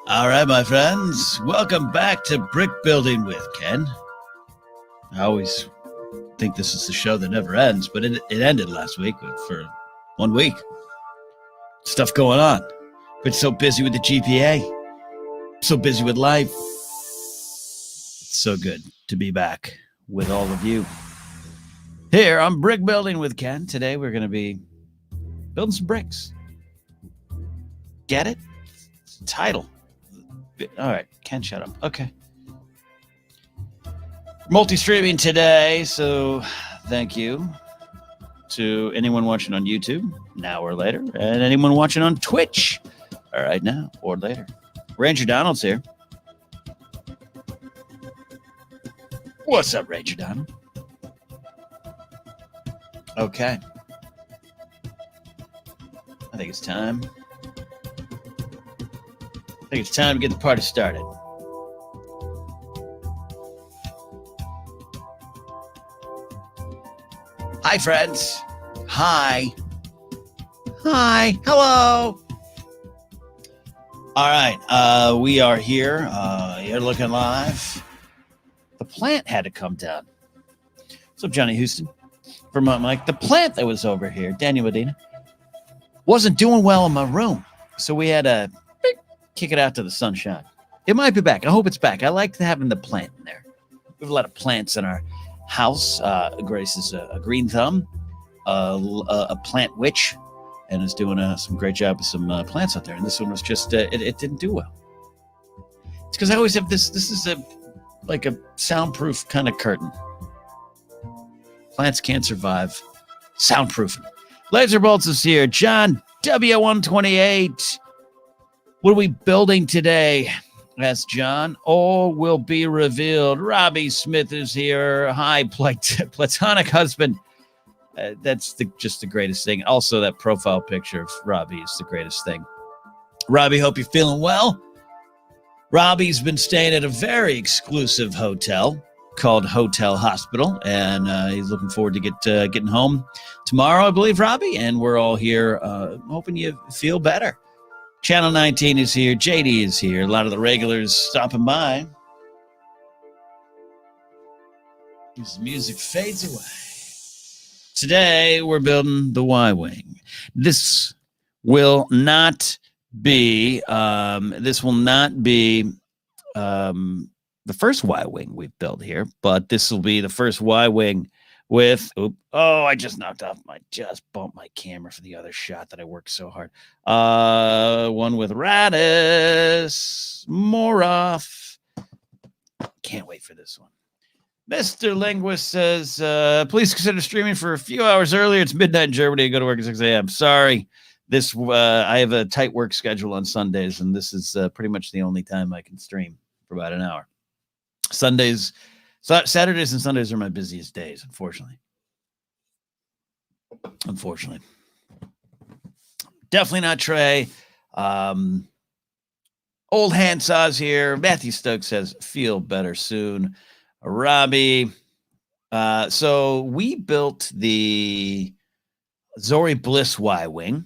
All right, my friends, welcome back to Brick Building with Ken. I always think this is the show that never ends, but it ended last week for 1 week. Stuff going on. Been so busy with the GPA, so busy with life. It's so good to be back with all of you. Here on Brick Building with Ken, today we're going to be building some bricks. Get it? It's the title. All right, Ken, shut up. Okay. Multi-streaming today, so thank you to anyone watching on YouTube, now or later, and anyone watching on Twitch, all right, now or later. Ranger Donald's here. What's up, Ranger Donald? Okay. I think it's time. I think it's time to get the party started. Hi, friends. Hi. Hi. Hello. All right. We are here. You're looking live. The plant had to come down. What's up, Johnny Houston? Vermont Mike. The plant that was over here, Daniel Medina, wasn't doing well in my room. So we had to kick it out to the sunshine. It might be back. I hope it's back. I like having the plant in there. We have a lot of plants in our house. Grace is a green thumb, a plant witch, and is doing some great job with some plants out there. And this one was just, it didn't do well. It's because I always have this is like a soundproof kind of curtain. Plants can't survive soundproofing. Laser Bolts is here. John W128. What are we building today? Asked John. All will be revealed. Robbie Smith is here. Hi, platonic husband. That's just the greatest thing. Also, that profile picture of Robbie is the greatest thing. Robbie, hope you're feeling well. Robbie's been staying at a very exclusive hotel called Hotel Hospital, and he's looking forward to getting home tomorrow, I believe, Robbie. And we're all here hoping you feel better. Channel 19 is here. JD is here. A lot of the regulars stopping by. As the music fades away. Today, we're building the Y-Wing. This will not be the first Y-Wing we've built here, but this will be the first Y-Wing with, I just bumped my camera for the other shot that I worked so hard. One with RADDUS, Moroff. Can't wait for this one. Mr. Linguist says, please consider streaming for a few hours earlier. It's midnight in Germany. I go to work at 6 a.m. Sorry. I have a tight work schedule on Sundays, and this is pretty much the only time I can stream for about an hour. Saturdays and Sundays are my busiest days, unfortunately. Definitely not Trey. Old Handsaw's here. Matthew Stokes says, feel better soon. Robbie. So we built the Zori Bliss Y-Wing.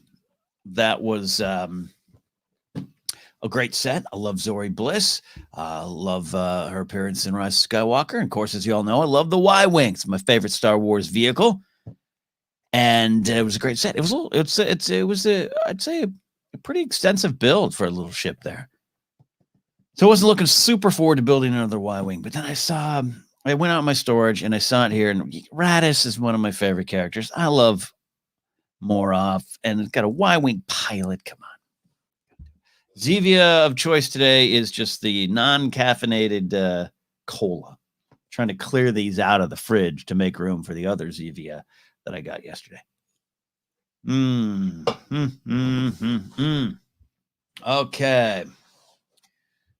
That was a great set. I love Zori Bliss. Love her appearance in Rise of Skywalker. And of course, as you all know, I love the Y-Wing. It's my favorite Star Wars vehicle. And it was a great set. It was I'd say a pretty extensive build for a little ship there. So I wasn't looking super forward to building another Y-Wing, but then I went out in my storage and I saw it here, and RADDUS is one of my favorite characters. I love Moroff, and it's got a Y-Wing pilot. Come on. Zevia of choice today is just the non-caffeinated cola. Trying to clear these out of the fridge to make room for the other Zevia that I got yesterday. Okay.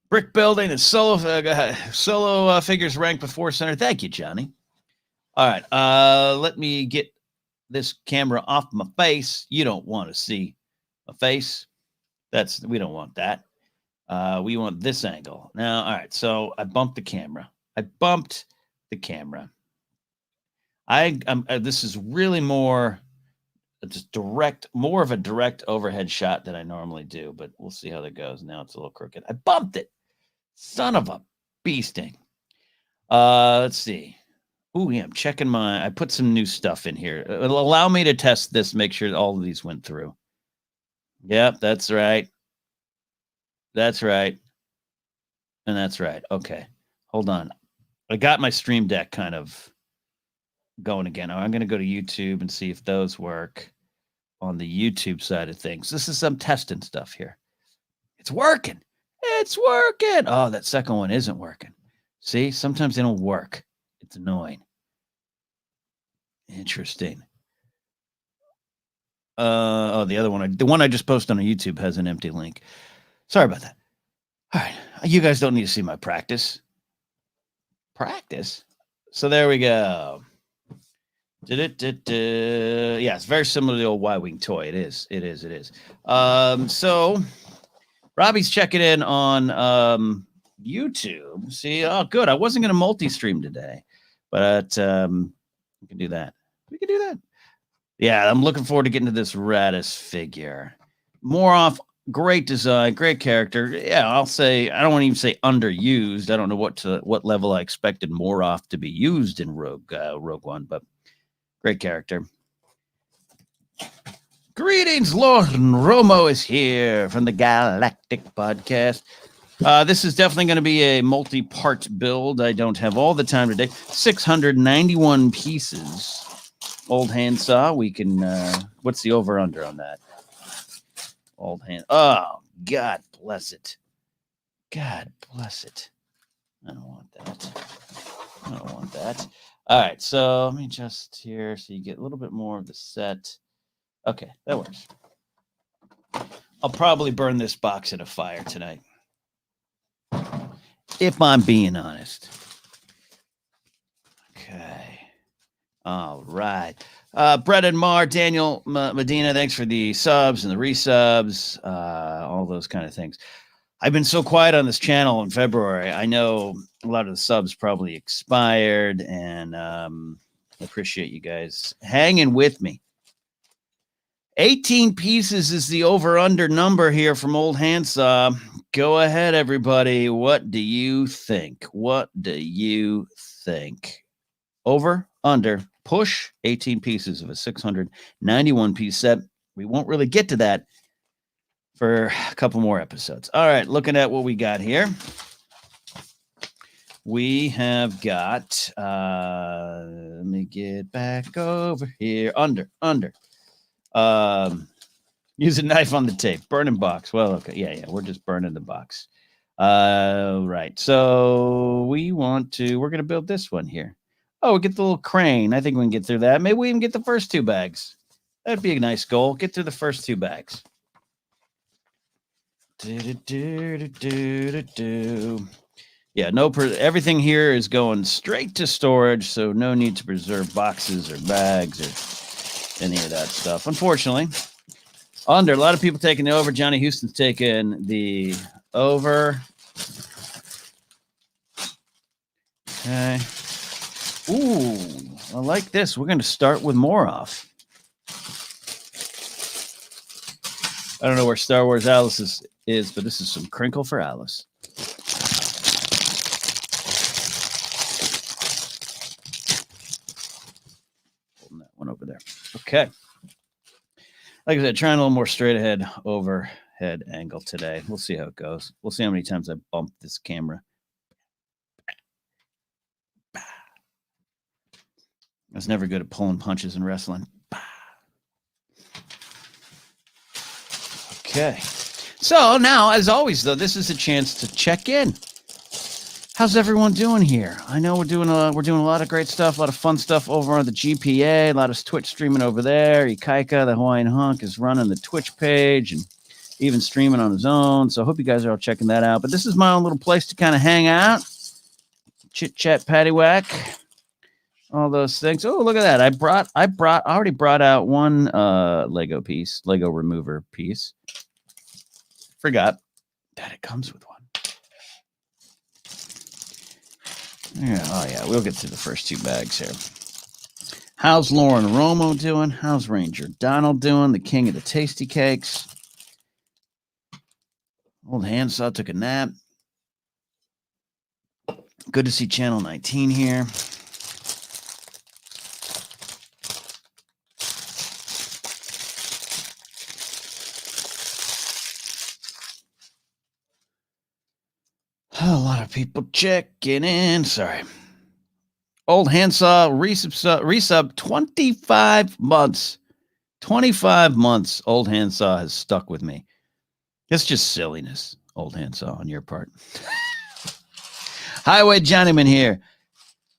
Brick building and solo figures ranked with ForceCenter. Thank you, Johnny. All right. Let me get this camera off my face. You don't want to see my face. We don't want that. We want this angle. Now, all right. So I bumped the camera. This is really more just direct, more of a direct overhead shot than I normally do, but we'll see how that goes. Now it's a little crooked. I bumped it. Son of a bee sting. Let's see. Oh, yeah, I'm checking I put some new stuff in here. It'll allow me to test this, make sure all of these went through. Yep, that's right. That's right. And that's right. Okay. Hold on. I got my Stream Deck kind of going again. I'm going to go to YouTube and see if those work on the YouTube side of things. This is some testing stuff here. It's working. It's working. Oh, that second one isn't working. See, sometimes they don't work. It's annoying. Interesting. Oh, the other one, the one I just posted on YouTube has an empty link. Sorry about that. All right. You guys don't need to see my practice. Practice? So there we go. Yeah, it's very similar to the old Y-Wing toy. It is. So Robbie's checking in on YouTube. See, oh, good. I wasn't going to multi-stream today, but we can do that. Yeah, I'm looking forward to getting to this RADDUS figure. More off, great design, great character. Yeah, I'll say, I don't want to even say underused. I don't know what level I expected more off to be used in Rogue One, but great character. Greetings, Lord Romo is here from the Galactic Podcast. This is definitely going to be a multi-part build. I don't have all the time today. 691 pieces. Old Handsaw. We can, what's the over-under on that? Old hand. Oh, God bless it. God bless it. I don't want that. All right, so let me just here so you get a little bit more of the set. Okay, that works. I'll probably burn this box in a fire tonight, if I'm being honest. Okay. All right. Brett and Mar, Daniel Medina, thanks for the subs and the resubs, all those kind of things. I've been so quiet on this channel in February. I know a lot of the subs probably expired, and I appreciate you guys hanging with me. 18 pieces is the over-under number here from Old Handsaw. Go ahead, everybody. What do you think? Over, under, push, 18 pieces of a 691-piece set. We won't really get to that for a couple more episodes. All right, looking at what we got here. We have got, let me get back over here. Under. Use a knife on the tape. Burning box. Well, okay. Yeah. We're just burning the box. Right. So we're going to build this one here. Oh, we get the little crane. I think we can get through that. Maybe we even get the first two bags. That'd be a nice goal. Get through the first two bags. Yeah, everything here is going straight to storage, so no need to preserve boxes or bags or any of that stuff. Unfortunately, under a lot of people taking the over. Johnny Houston's taking the over. Okay. Ooh, I like this. We're going to start with more off. I don't know where Star Wars Alice is, but this is some crinkle for Alice. Holding that one over there. Okay. Like I said, trying a little more straight ahead overhead angle today. We'll see how it goes. We'll see how many times I bump this camera. I was never good at pulling punches in wrestling. Okay. So now, as always, though, this is a chance to check in. How's everyone doing here? I know we're doing a lot of great stuff, a lot of fun stuff over on the GPA, a lot of Twitch streaming over there. Ikaika, the Hawaiian Hunk, is running the Twitch page and even streaming on his own. So I hope you guys are all checking that out. But this is my own little place to kind of hang out, chit chat, paddywhack. All those things. Oh, look at that. I already brought out one Lego remover piece. Forgot that it comes with one. Yeah, oh yeah, we'll get through the first two bags here. How's Lauren Romo doing? How's Ranger Donald doing? The king of the tasty cakes. Old Handsaw took a nap. Good to see Channel 19 here. A lot of people checking in. Sorry. Old Handsaw resub 25 months. 25 months. Old Handsaw has stuck with me. It's just silliness, Old Handsaw, on your part. Highway Johnnyman here.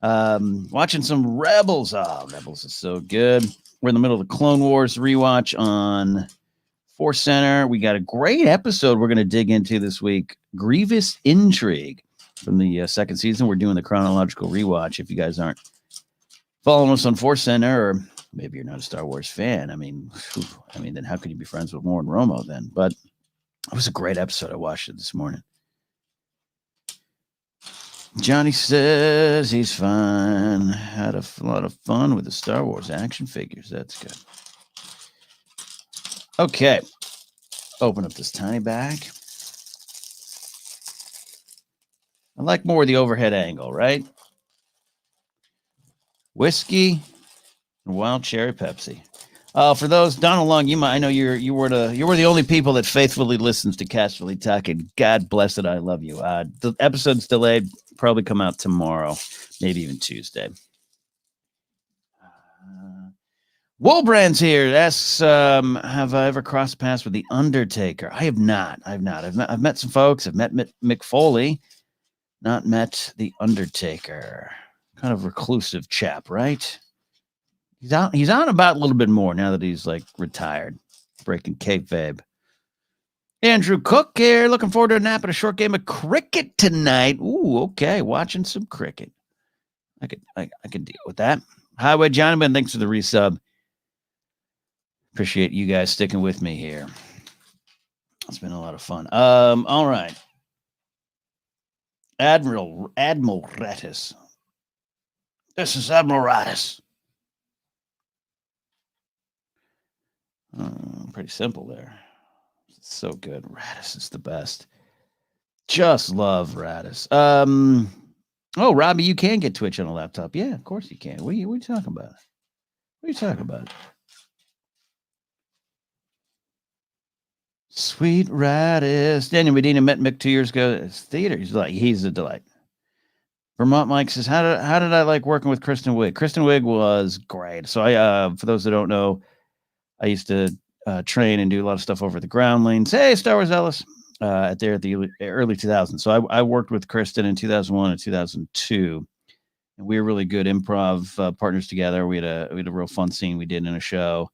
Watching some Rebels. Oh, Rebels is so good. We're in the middle of the Clone Wars rewatch on ForceCenter. We got a great episode we're going to dig into this week. Grievous Intrigue from the second season. We're doing the chronological rewatch. If you guys aren't following us on ForceCenter, or maybe you're not a Star Wars fan, I mean, then how could you be friends with Warren Romo then? But it was a great episode. I watched it this morning. Johnny says he's fine. Had a lot of fun with the Star Wars action figures. That's good. Okay. Open up this tiny bag. I like more the overhead angle, right? Whiskey and wild cherry Pepsi. For those, Donald Long, I know you were the only people that faithfully listens to Casually Talking. God bless it. I love you. The episode's delayed. Probably come out tomorrow, maybe even Tuesday. Woolbrand's here. Asks, have I ever crossed paths with the Undertaker? I have not. I've met some folks. I've met Mick Foley. Not met the Undertaker. Kind of reclusive chap, right? He's on about a little bit more now that he's like retired, breaking kayfabe. Andrew Cook here, looking forward to a nap and a short game of cricket tonight. Ooh, okay, watching some cricket. I could deal with that. Highway Johnnyman, thanks for the resub. Appreciate you guys sticking with me here. It's been a lot of fun. All right. Admiral RADDUS. This is Admiral RADDUS. Pretty simple there. So good. RADDUS is the best. Just love RADDUS. Oh, Robbie, you can get Twitch on a laptop. Yeah, of course you can. What are you talking about? What are you talking about? Sweet RADDUS. Daniel Medina met Mick 2 years ago at theater. He's a delight. Vermont Mike says, how did I like working with Kristen Wiig? Kristen Wiig was great. So for those that don't know, I used to train and do a lot of stuff over at the Groundlings. Hey, Star Wars Ellis, at the early 2000s. So I worked with Kristen in 2001 and 2002, and we were really good improv partners together. We had a real fun scene we did in a show,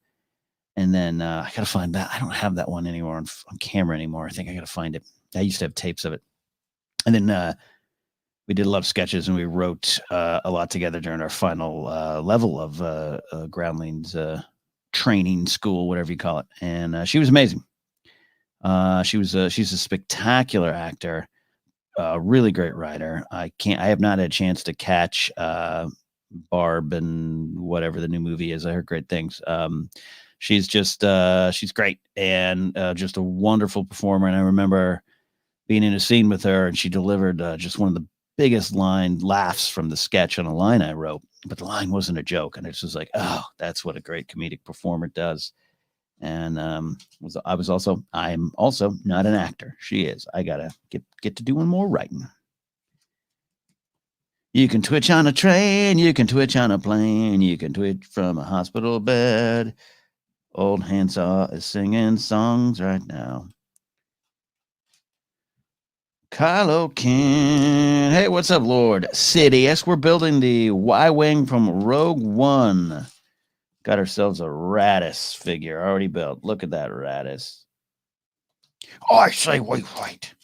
and then I gotta find that. I don't have that one anymore on camera anymore. I think I gotta find it. I used to have tapes of it, and then we did a lot of sketches, and we wrote a lot together during our final level of Groundlings training school, whatever you call it. And she was amazing. She's a spectacular actor, really great writer. I have not had a chance to catch Barb and whatever the new movie is. I heard great things. She's great and just a wonderful performer. And I remember being in a scene with her, and she delivered just one of the biggest laughs from the sketch on a line I wrote, but the line wasn't a joke. And it's just like, oh, that's what a great comedic performer does. And I'm also not an actor. She is. I gotta get to doing more writing. You can Twitch on a train, you can Twitch on a plane, you can Twitch from a hospital bed. Old Handsaw is singing songs right now. Kylo Ken. Hey, what's up, Lord Sidious? We're building the Y-Wing from Rogue One. Got ourselves a RADDUS figure already built. Look at that RADDUS. Oh, I say, wait.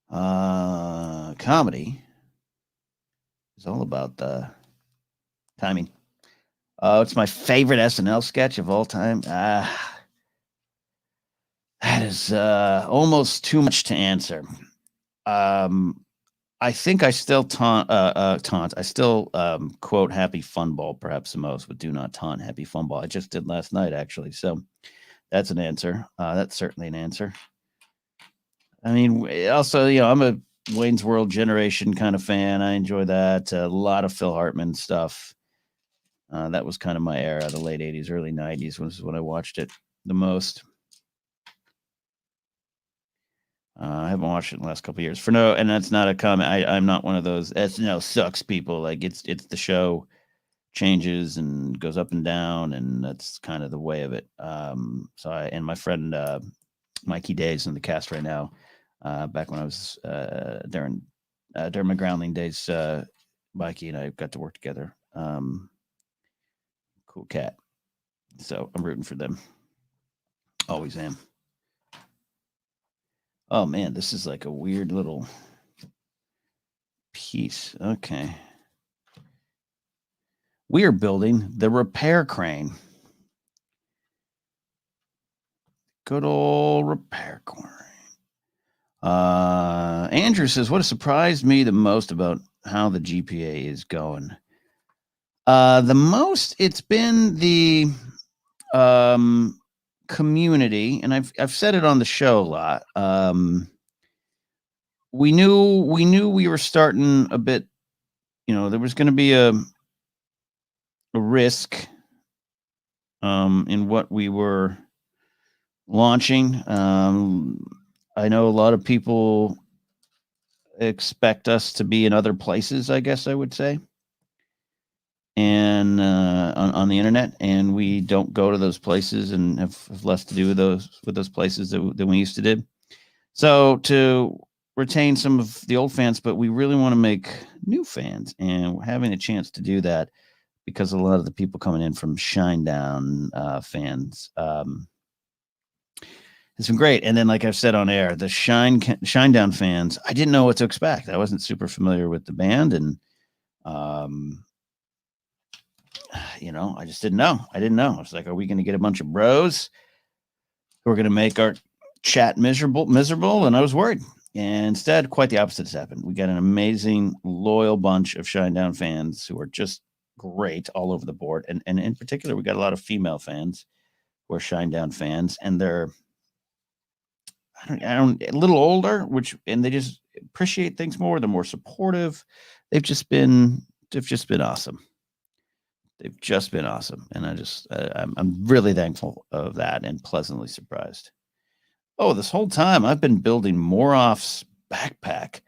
Comedy is all about the timing. It's my favorite SNL sketch of all time. That is almost too much to answer. I think I still taunt. I still quote Happy Fun Ball perhaps the most, but do not taunt Happy Fun Ball. I just did last night actually, so that's an answer. That's certainly an answer. I mean, also, I'm a Wayne's World generation kind of fan. I enjoy that. A lot of Phil Hartman stuff. That was kind of my era, the late 80s, early 90s was when I watched it the most. I haven't watched it in the last couple of years. And that's not a comment. I'm not one of those SNL sucks people. Like it's the show changes and goes up and down, and that's kind of the way of it. And my friend Mikey Days in the cast right now. Back when I was during my groundling days, Mikey and I got to work together. Cool cat. So I'm rooting for them. Always am. Oh man, this is like a weird little piece. Okay. We are building the repair crane. Good old repair crane. Andrew says, what has surprised me the most about how the GPA is going? The most, it's been the community, and I've said it on the show a lot. We knew we were starting a bit, there was going to be a risk in what we were launching. I know a lot of people expect us to be in other places, I guess I would say, and on the internet, and we don't go to those places and have less to do with those places than we used to do. So to retain some of the old fans, but we really want to make new fans, and we're having a chance to do that because a lot of the people coming in from Shinedown fans. It's been great. And then, like I've said on air, the Shinedown fans, I didn't know what to expect. I wasn't super familiar with the band, and I just didn't know. I didn't know. It's like, are we going to get a bunch of bros who are going to make our chat miserable? And I was worried. And instead, quite the opposite has happened. We got an amazing, loyal bunch of Shinedown fans who are just great all over the board. And in particular, we got a lot of female fans who are Shinedown fans, and they're a little older, and they just appreciate things more. They're more supportive. They've just been awesome. They've just been awesome, and I'm really thankful of that and pleasantly surprised. Oh, this whole time I've been building Moroff's backpack.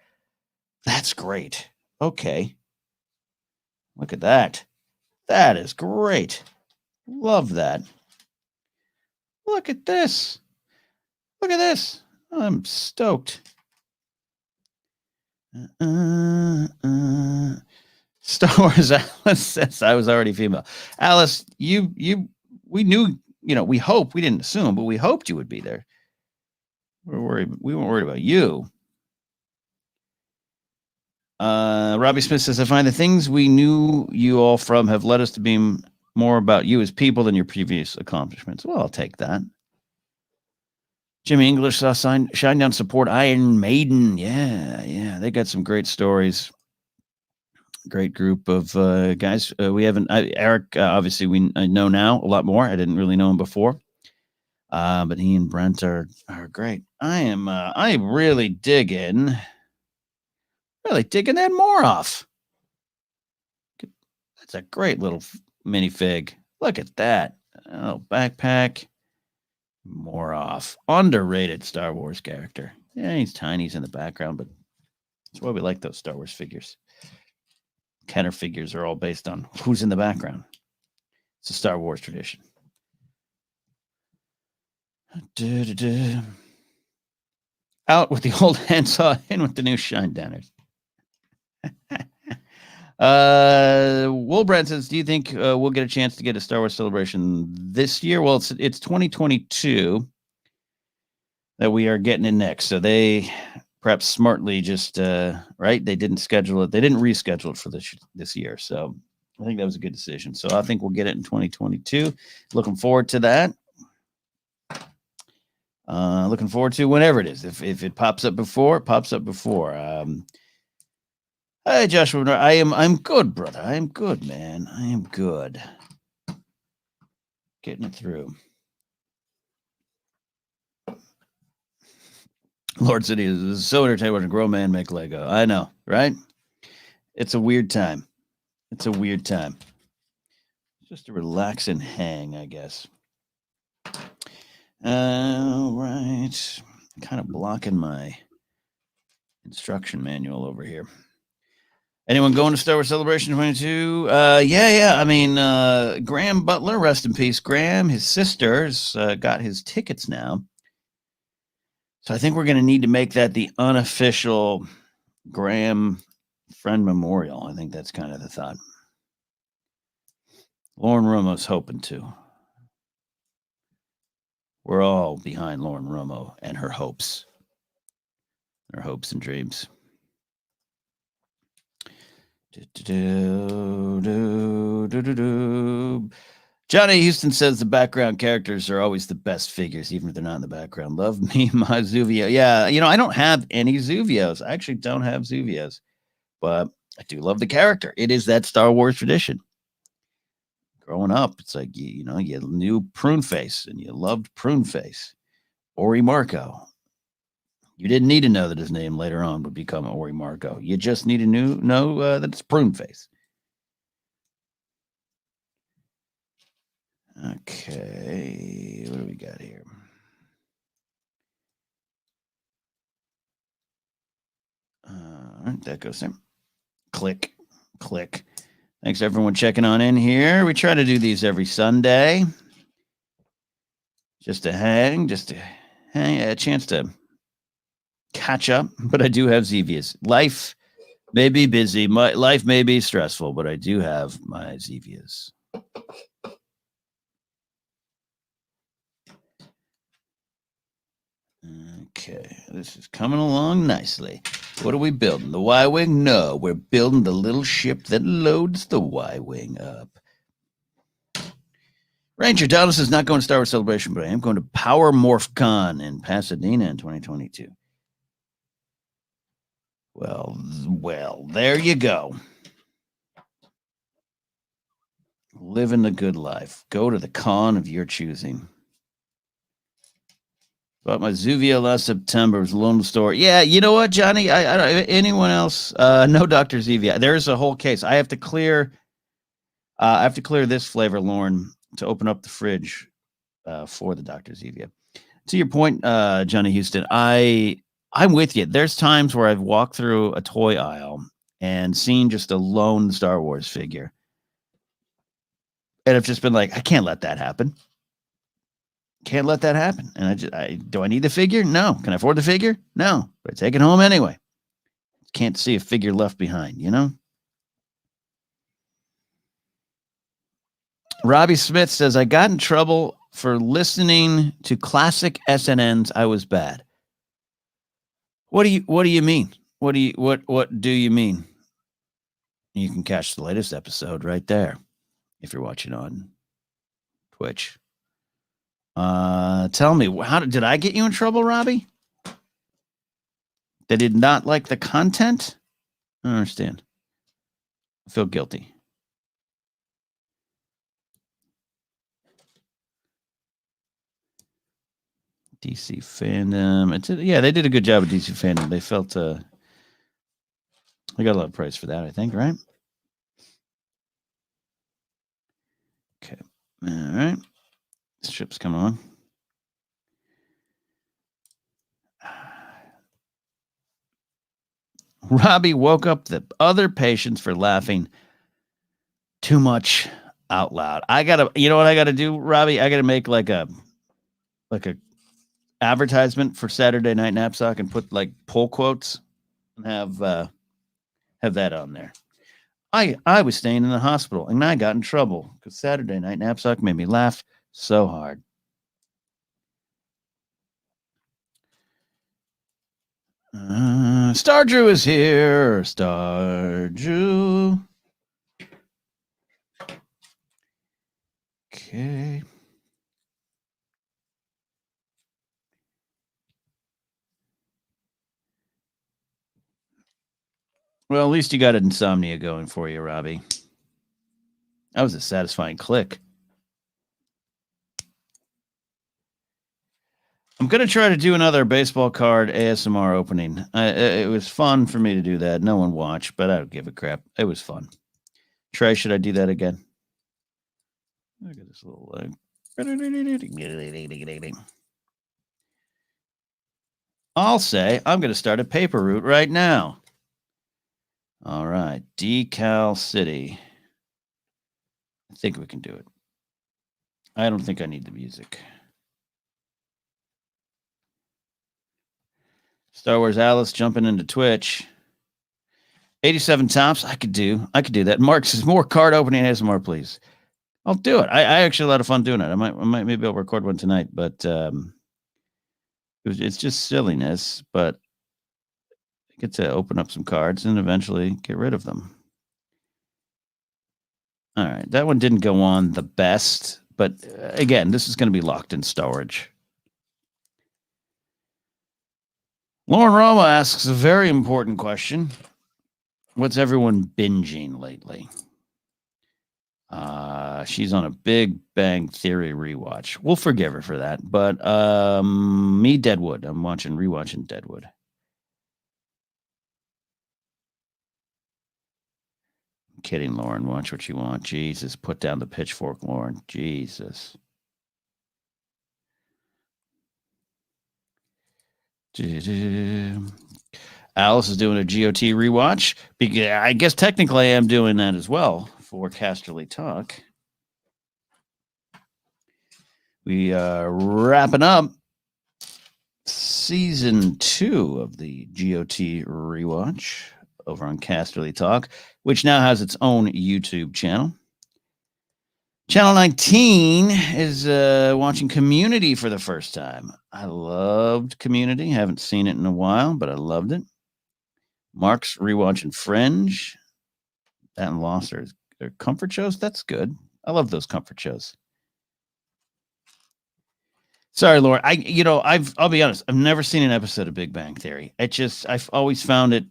That's great. Okay, look at that. That is great. Love that. Look at this. Look at this. I'm stoked. Star Wars Alice says I was already female. Alice, we knew, we hoped, we didn't assume, but we hoped you would be there. We weren't worried about you. Robbie Smith says, I find the things we knew you all from have led us to be more about you as people than your previous accomplishments. Well, I'll take that. Jimmy English saw Shinedown support Iron Maiden. Yeah. They got some great stories. Great group of guys. We haven't, Eric, obviously I know now a lot more. I didn't really know him before. But he and Brent are great. I really digging that Moroff. That's a great little minifig. Look at that. Oh, backpack. Moroff. Underrated Star Wars character. Yeah, he's tiny. He's in the background, but that's why we like those Star Wars figures. Kenner figures are all based on who's in the background. It's a Star Wars tradition. Out with the old handsaw, in with the new Shinedowners. Wolbrand says, do you think we'll get a chance to get a Star Wars celebration this year? Well, it's 2022 that we are getting in next. So they perhaps smartly just, right? They didn't schedule it. They didn't reschedule it for this year. So I think that was a good decision. So I think we'll get it in 2022. Looking forward to that. Looking forward to whenever it is. If it pops up before, it pops up before. Hey, Joshua. I'm good, brother. I am good, man. I am good. Getting it through. Lord City is so entertaining watching a grown man make Lego. I know, right? It's a weird time. It's a weird time. Just a relax and hang, I guess. All right. Kind of blocking my instruction manual over here. Anyone going to Star Wars Celebration 22? Yeah. I mean, Graham Butler, rest in peace, Graham. His sister's got his tickets now. So I think we're going to need to make that the unofficial Graham Friend Memorial. I think that's kind of the thought. Lauren Romo's hoping to. We're all behind Lauren Romo and her hopes and dreams. Johnny Houston says the background characters are always the best figures, even if they're not in the background. Love me my Zuvio. Yeah, I don't have any Zuvios. I actually don't have Zuvios, but I do love the character. It is that Star Wars tradition. Growing up, it's like, you knew Prune Face and you loved Prune Face. Ori Marco. You didn't need to know that his name later on would become Ori Marco. You just need to know that it's Prune Face. Okay, what do we got here? All right, that goes there. Click. Thanks everyone checking on in here. We try to do these every Sunday. Just to hang, a chance to catch up. But I do have Zevias. Life may be busy. My life may be stressful, but I do have my Zevias. Okay, this is coming along nicely. What are we building? The Y-Wing? No, we're building the little ship that loads the Y-Wing up. Ranger Dallas is not going to Star Wars Celebration, but I am going to Power Morph Con in Pasadena in 2022. Well, there you go. Living the good life. Go to the con of your choosing. Bought my Zuvio last September. It was a loan store. Yeah, you know what, Johnny? I don't. Anyone else? No, Dr. Zevia. There's a whole case. I have to clear. This flavor, Lauren, to open up the fridge for the Dr. Zevia. To your point, Johnny Houston, I'm with you. There's times where I've walked through a toy aisle and seen just a lone Star Wars figure, and I've just been like, I can't let that happen. Can't let that happen. And do I need the figure? No. Can I afford the figure? No. But I take it home anyway. Can't see a figure left behind, Robbie Smith says, I got in trouble for listening to classic SNNs. I was bad. What do you mean? What do you mean? You can catch the latest episode right there if you're watching on Twitch. Tell me, did I get you in trouble, Robbie? They did not like the content? I don't understand. I feel guilty. DC fandom. Yeah, they did a good job at DC fandom. They felt they got a lot of praise for that, I think, right? Okay. All right. This ship's coming on. Robbie woke up the other patients for laughing too much out loud. You know what I gotta do, Robbie? I gotta make like a advertisement for Saturday Night Napzok and put like pull quotes and have that on there. I was staying in the hospital and I got in trouble because Saturday Night Napzok made me laugh so hard. Star Drew is here. Star Drew. Okay. Well, at least you got insomnia going for you, Robbie. That was a satisfying click. I'm going to try to do another baseball card ASMR opening. It was fun for me to do that. No one watched, but I don't give a crap. It was fun. Trey, should I do that again? Look at this little leg. I'll say I'm going to start a paper route right now. All right. Decal City. I think we can do it. I don't think I need the music. Star Wars Alice jumping into Twitch. 87 tops. I could do that. Mark says more card opening ASMR, please. I'll do it. I actually had a lot of fun doing it. I might maybe I'll record one tonight, but it's just silliness. But I get to open up some cards and eventually get rid of them. All right, that one didn't go on the best, but again, this is going to be locked in storage. Lauren Roma asks a very important question. What's everyone binging lately? She's on a Big Bang Theory rewatch. We'll forgive her for that. But me, Deadwood. I'm rewatching Deadwood. I'm kidding, Lauren. Watch what you want. Jesus, put down the pitchfork, Lauren. Jesus. Alice is doing a GOT rewatch. I guess technically I am doing that as well for Casterly Talk. We are wrapping up season 2 of the GOT rewatch over on Casterly Talk, which now has its own YouTube channel. Channel 19 is watching Community for the first time. I loved Community. Haven't seen it in a while, but I loved it. Mark's rewatching Fringe. That and Lost are comfort shows. That's good. I love those comfort shows. Sorry, Laura. I'll be honest. I've never seen an episode of Big Bang Theory. I've always found it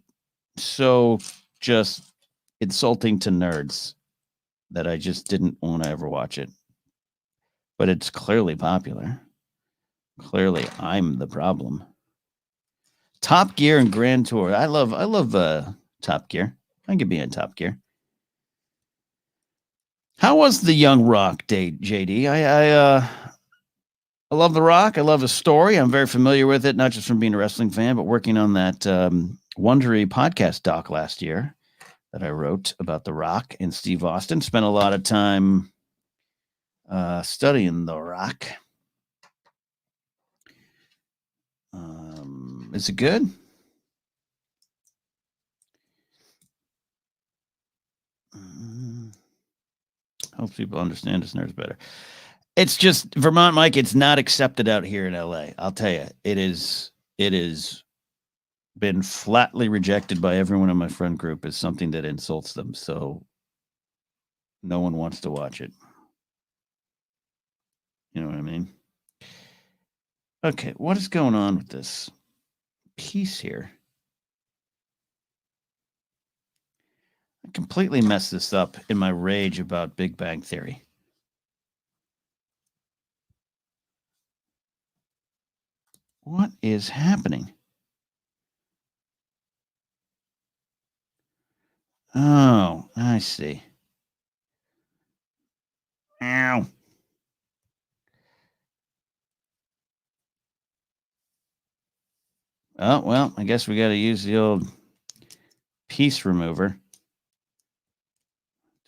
so just insulting to nerds that I just didn't want to ever watch it. But it's clearly popular. Clearly, I'm the problem. Top Gear and Grand Tour. I love Top Gear. I could be in Top Gear. How was the Young Rock date, JD? I love The Rock. I love his story. I'm very familiar with it, not just from being a wrestling fan, but working on that Wondery podcast doc last year that I wrote about The Rock and Steve Austin. Spent a lot of time studying The Rock. Is it good? Helps people understand us nerds better. It's just Vermont, Mike. It's not accepted out here in LA. I'll tell you, it is been flatly rejected by everyone in my friend group as something that insults them. So no one wants to watch it. You know what I mean? Okay, what is going on with this piece here? I completely messed this up in my rage about Big Bang Theory. What is happening? Oh, I see. Ow. Oh, well, I guess we got to use the old piece remover.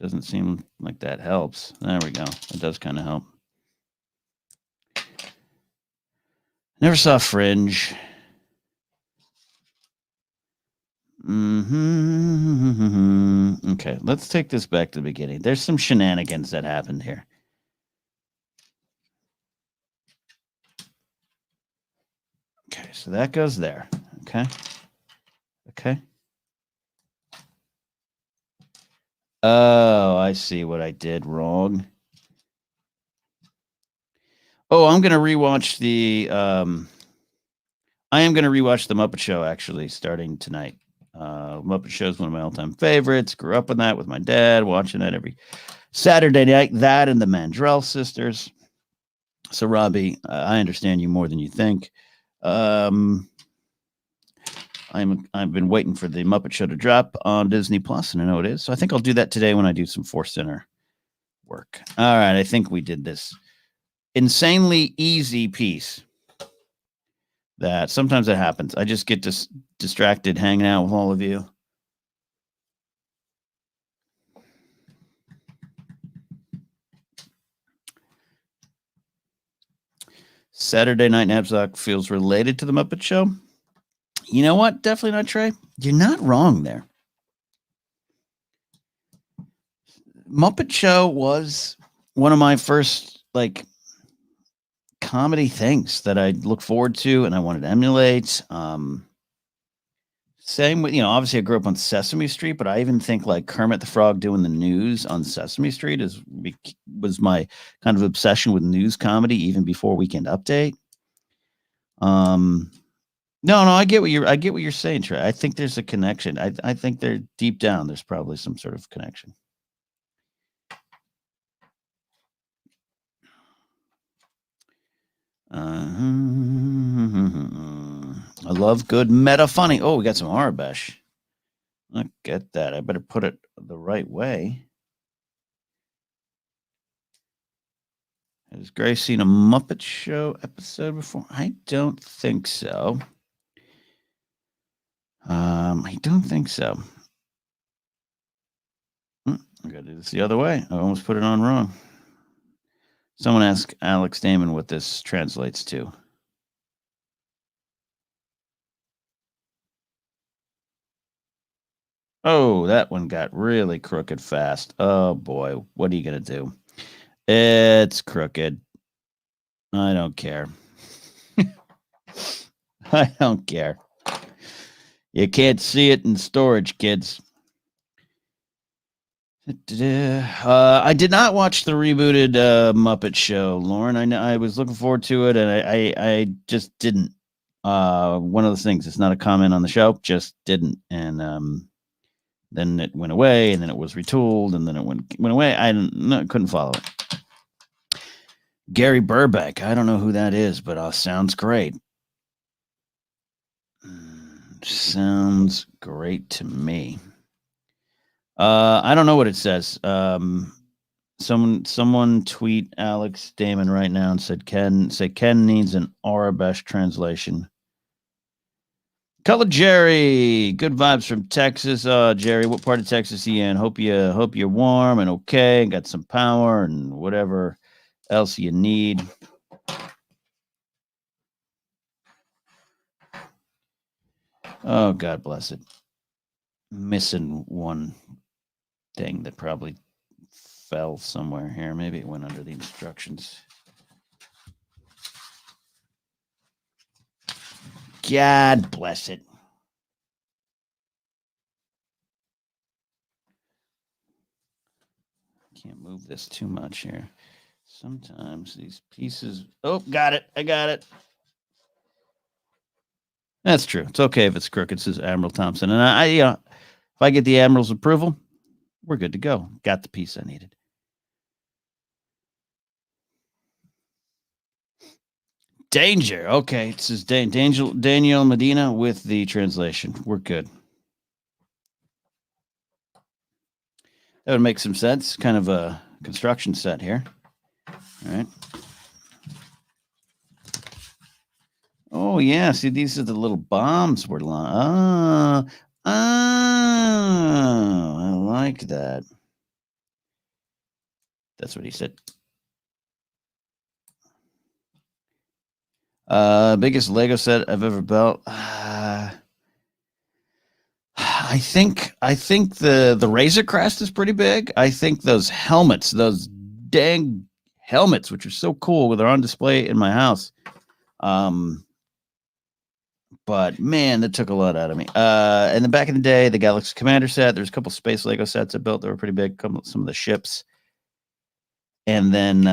Doesn't seem like that helps. There we go. It does kind of help. Never saw Fringe. Okay, let's take this back to the beginning. There's some shenanigans that happened here. Okay, so that goes there. Okay. Oh, I see what I did wrong. Oh, I'm going to rewatch I am going to rewatch the Muppet Show, actually, starting tonight. Muppet Show is one of my all-time favorites. Grew up on that with my dad, watching that every Saturday night. That and the Mandrell sisters. So, Robbie, I understand you more than you think. I've been waiting for the Muppet Show to drop on Disney Plus, and I know it is. So I think I'll do that today when I do some ForceCenter work. All right, I think we did this insanely easy piece. That sometimes it happens. I just get distracted hanging out with all of you. Saturday Night Napzok feels related to the Muppet Show. You know what? Definitely not, Trey. You're not wrong there. Muppet Show was one of my first comedy things that I look forward to and I wanted to emulate. Same with, obviously I grew up on Sesame Street, but I even think like Kermit the Frog doing the news on Sesame Street was my kind of obsession with news comedy even before Weekend Update. No, I get what you're saying, Trey. I think there's a connection. I think they're deep down. There's probably some sort of connection. I love good meta funny. Oh, we got some Arabesh. Look at that. I better put it the right way. Has Grace seen a Muppet Show episode before? I don't think so. I don't think so. I gotta do this the other way. I almost put it on wrong. Someone ask Alex Damon what this translates to. Oh, that one got really crooked fast. Oh boy, what are you gonna do? It's crooked. I don't care. I don't care. You can't see it in storage, kids. I did not watch the rebooted Muppet Show, Lauren. I was looking forward to it, and I just didn't. One of those things. It's not a comment on the show. Just didn't, and then it went away, and then it was retooled, and then it went away. I couldn't follow it. Gary Burbank. I don't know who that is, but sounds great. Sounds great to me. I don't know what it says. Someone tweet Alex Damon right now and said Ken needs an Arabesh translation. Color Jerry, good vibes from Texas. Jerry, what part of Texas are you in? Hope you're warm and okay and got some power and whatever else you need. Oh, God bless it. Missing one thing that probably fell somewhere here. Maybe it went under the instructions. God bless it. Can't move this too much here. Sometimes these pieces. Oh, got it. I got it. That's true. It's okay if it's crooked, says Admiral Thompson. And I if I get the Admiral's approval, we're good to go. Got the piece I needed. Danger. Okay. It says Daniel Medina with the translation. We're good. That would make some sense. Kind of a construction set here. All right. Oh, yeah. See, these are the little bombs we're I like that. That's what he said. Biggest Lego set I've ever built. I think the Razor Crest is pretty big. I think those helmets, those dang helmets, which are so cool, they're on display in my house. But man, that took a lot out of me. And then back in the day, the Galaxy Commander set, there's a couple space Lego sets I built that were pretty big. Some of the ships. And then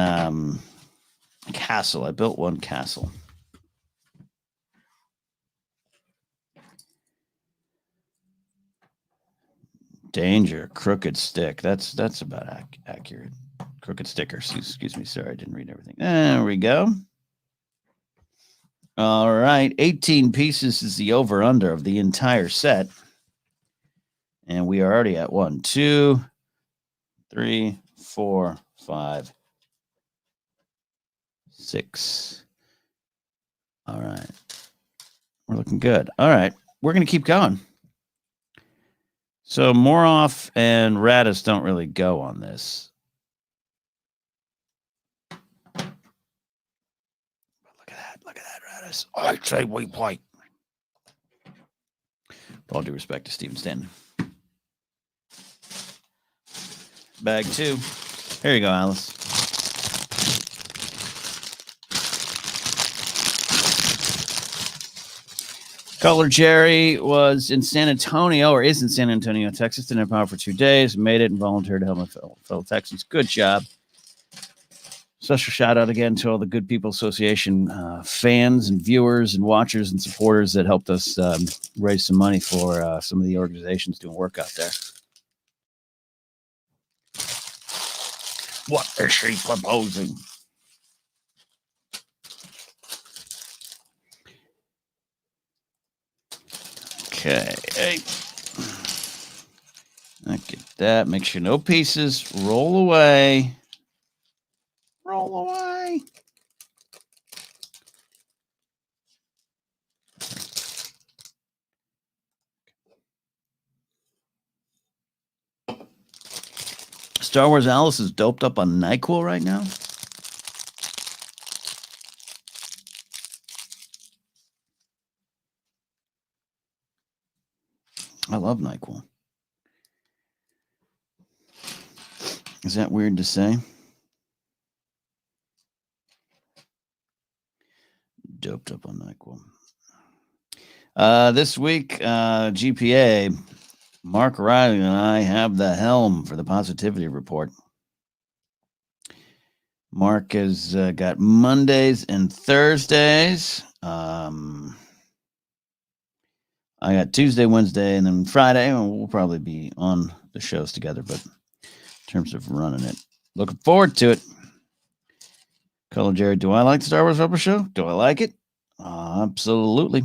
castle. I built one castle. Danger, crooked stick. That's about accurate. Crooked sticker. Excuse me. Sorry, I didn't read everything. There we go. All right. 18 pieces is the over-under of the entire set. And we are already at 1, 2, 3, 4, 5, 6. All right. We're looking good. All right. We're going to keep going. So Moroff and RADDUS don't really go on this. Look at that, RADDUS. I say we play. With all due respect to Steven Stanton. Bag 2. Here you go, Alice. Color Jerry was in San Antonio, or is in San Antonio, Texas. Didn't have power for 2 days. Made it and volunteered to help my fellow Texans. Good job. Special shout out again to all the Good People Association fans and viewers and watchers and supporters that helped us raise some money for some of the organizations doing work out there. What is she proposing? Okay. Look at that. Make sure no pieces. Roll away. Roll away. Star Wars Alice is doped up on NyQuil right now. I love NyQuil. Is that weird to say? Doped up on NyQuil. This week, GPA, Mark Riley and I have the helm for the positivity report. Mark has got Mondays and Thursdays. I got Tuesday, Wednesday, and then Friday. We'll probably be on the shows together, but in terms of running it, looking forward to it. Color Jerry, do I like the Star Wars Rubber Show? Do I like it? Absolutely.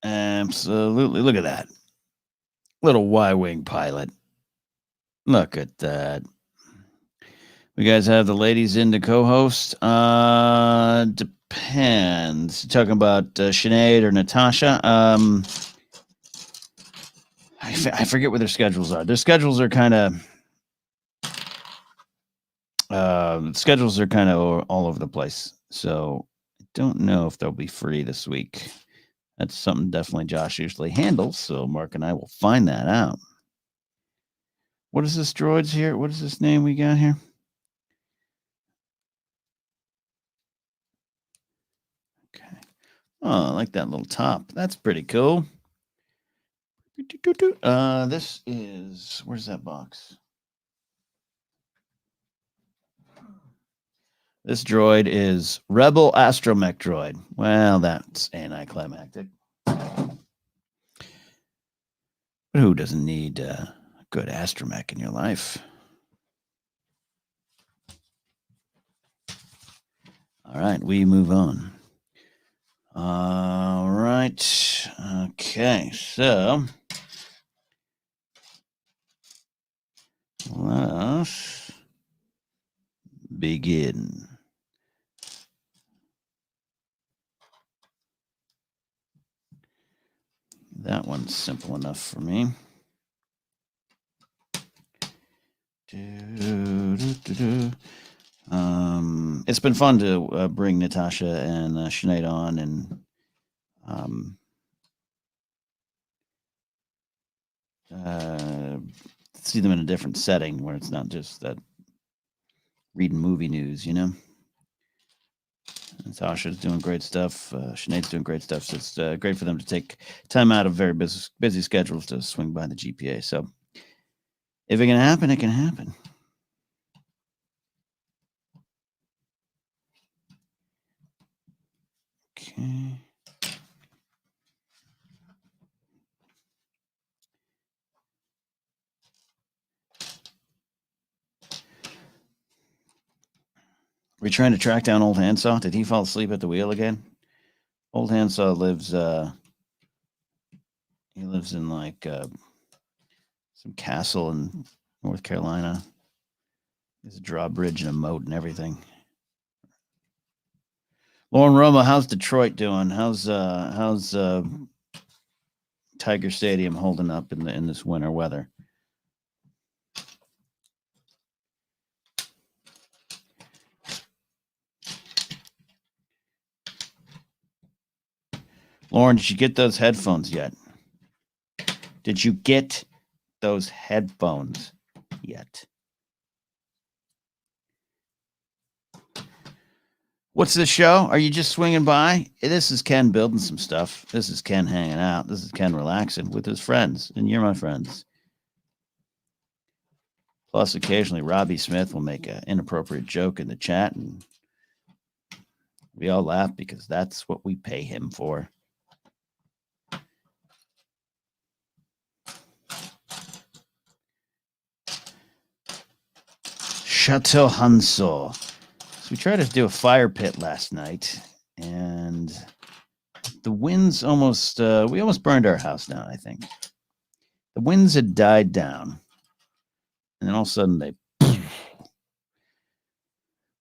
Absolutely. Look at that. Little Y-Wing pilot. Look at that. We guys have the ladies in to co-host. Depends. Talking about Sinead or Natasha. I forget what their schedules are. Their schedules are kind of all over the place. So I don't know if they'll be free this week. That's something definitely Josh usually handles. So Mark and I will find that out. What is this droids here? What is this name we got here? Okay. Oh, I like that little top. That's pretty cool. This is, where's that box? This droid is Rebel Astromech droid. Well, that's anticlimactic. But who doesn't need a good astromech in your life? All right, we move on. All right. Okay, so let us begin. That one's simple enough for me. It's been fun to bring Natasha and Sinead on and see them in a different setting where it's not just that reading movie news, you know. Natasha's doing great stuff. Sinead's doing great stuff. So it's great for them to take time out of very busy schedules to swing by the GPA. So if it can happen, it can happen. Okay. We're trying to track down old Handsaw. Did he fall asleep at the wheel again? Old Handsaw lives. He lives in like some castle in North Carolina. There's a drawbridge and a moat and everything. Lauren Roma, how's Detroit doing? How's Tiger Stadium holding up in this winter weather? Lauren, did you get those headphones yet? Did you get those headphones yet? What's this show? Are you just swinging by? This is Ken building some stuff. This is Ken hanging out. This is Ken relaxing with his friends, and you're my friends. Plus, occasionally, Robbie Smith will make an inappropriate joke in the chat, and we all laugh because that's what we pay him for. Chateau Handsaw. So we tried to do a fire pit last night, and the winds almost, we almost burned our house down, I think. The winds had died down, and then all of a sudden they...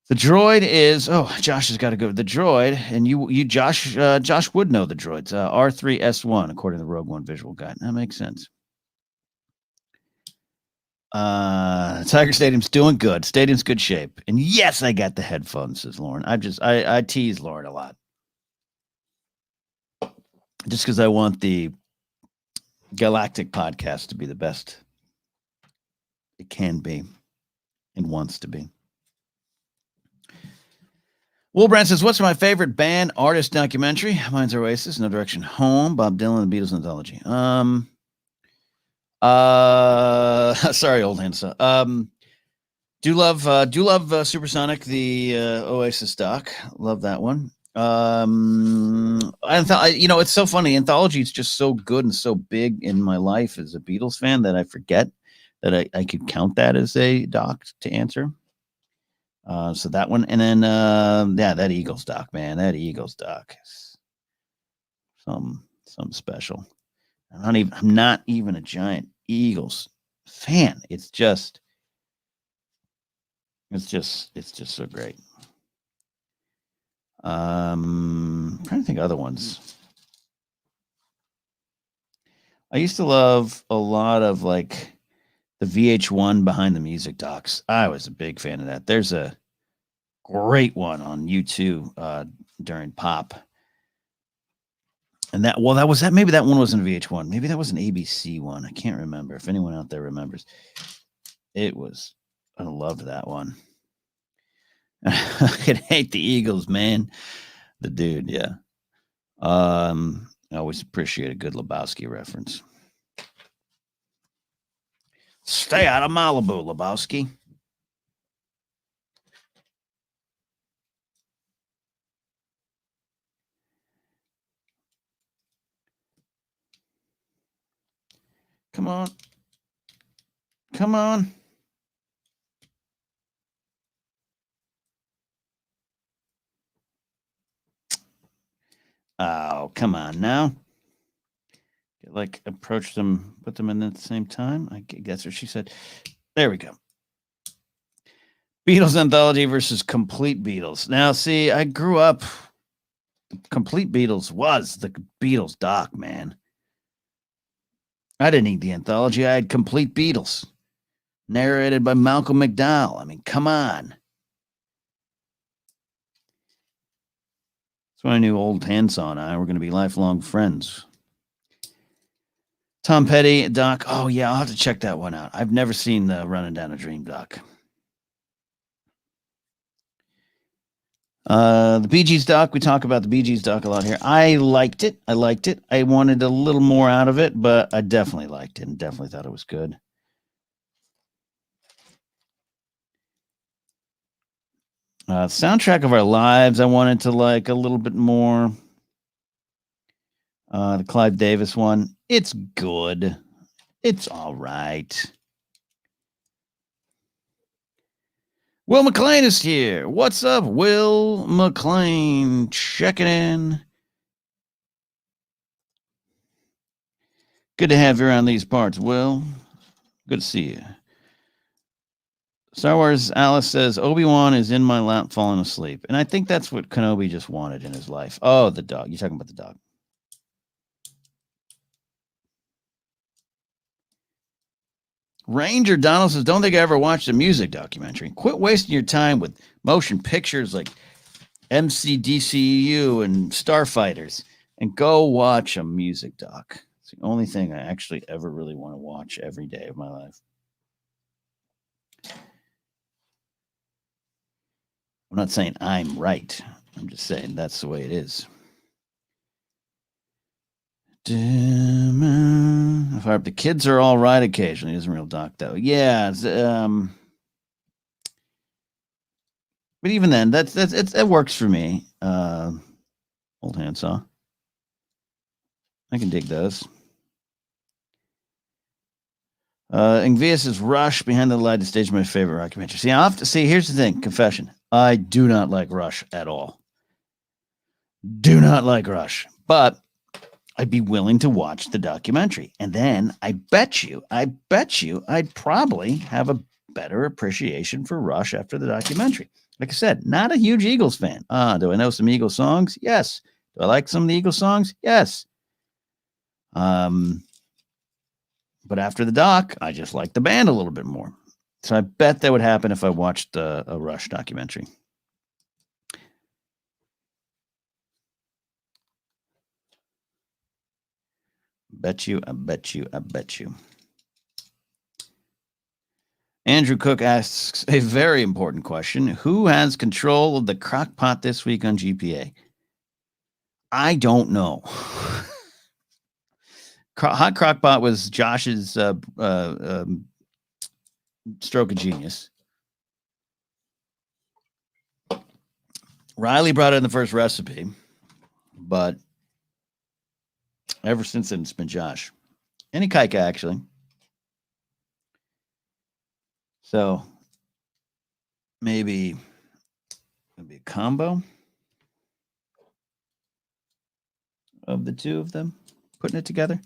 The droid is, Josh has got to go. The droid, and Josh would know the droids. R3S1, according to the Rogue One visual guide. That makes sense. Tiger Stadium's doing good. Stadium's good shape. And yes, I got the headphones, says Lauren. I tease Lauren a lot. Just because I want the Galactic podcast to be the best it can be and wants to be. Wilbrand says, what's my favorite band artist documentary? Mine's Oasis, No Direction Home, Bob Dylan, the Beatles anthology. Sorry, old Handsaw. Do love Supersonic, the Oasis doc. Love that one. It's so funny. Anthology is just so good and so big in my life as a Beatles fan that I forget that I could count that as a doc to answer. So that one, and then that Eagles doc, man, that Eagles doc is some special. I'm not even a giant Eagles fan. It's just so great. I'm trying to think of other ones. I used to love a lot of like the VH1 Behind the Music docs. I was a big fan of that. There's a great one on YouTube during Pop. And maybe that one wasn't VH1. Maybe that was an ABC one. I can't remember. If anyone out there remembers. I loved that one. I could hate the Eagles, man. The dude, yeah. I always appreciate a good Lebowski reference. Stay out of Malibu, Lebowski. Come on. Come on. Oh, come on now. Like, approach them, put them in at the same time. I guess what she said. There we go. Beatles anthology versus Complete Beatles. Now, see, I grew up. Complete Beatles was the Beatles doc, man. I didn't need the anthology. I had Complete Beatles, narrated by Malcolm McDowell. I mean, come on. That's when I knew old Handsaw and I were going to be lifelong friends. Tom Petty, doc. Oh, yeah, I'll have to check that one out. I've never seen the Running Down a Dream doc. The Bee Gees doc. We talk about the Bee Gees doc a lot here. I liked it. I wanted a little more out of it, but I definitely liked it and definitely thought it was good. Soundtrack of Our Lives. I wanted to like a little bit more. The Clive Davis one. It's good. It's all right. Will McLean is here. What's up, Will McLean? Checking in. Good to have you around these parts, Will. Good to see you. Star Wars Alice says, Obi-Wan is in my lap falling asleep. And I think that's what Kenobi just wanted in his life. Oh, the dog. You're talking about the dog. Ranger Donald says, don't think I ever watched a music documentary. Quit wasting your time with motion pictures like MCDCU and Starfighters and go watch a music doc. It's the only thing I actually ever really want to watch every day of my life. I'm not saying I'm right. I'm just saying that's the way it is. If the kids are all right occasionally, isn't real doc though. Yeah. But even then, it works for me. Old Handsaw. I can dig those. Ingvius is Rush Behind the Lighted Stage, my favorite documentary. See, I'll have to see. Here's the thing, confession. I do not like Rush at all. Do not like Rush, but I'd be willing to watch the documentary. And then I bet you I'd probably have a better appreciation for Rush after the documentary. Like I said, not a huge Eagles fan. Do I know some Eagles songs? Yes. Do I like some of the Eagles songs? Yes. But after the doc, I just like the band a little bit more. So I bet that would happen if I watched a Rush documentary. I bet you. Andrew Cook asks a very important question. Who has control of the crock pot this week on GPA? I don't know. Hot Crockpot was Josh's stroke of genius. Riley brought in the first recipe, but ever since then, it's been Josh. And Kaika, actually. So maybe a combo of the two of them, putting it together.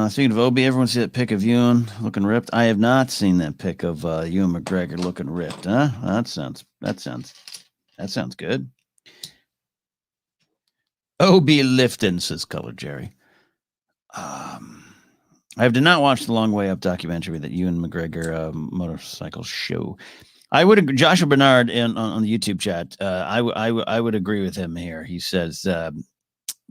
Speaking of Obi, everyone see that pic of Ewan looking ripped. I have not seen that pic of Ewan McGregor looking ripped. Huh? That sounds good. Obi lifting, says Color Jerry. I did not watch the Long Way Up documentary that Ewan McGregor motorcycle show. I would Joshua Bernard on the YouTube chat. I would agree with him here. He says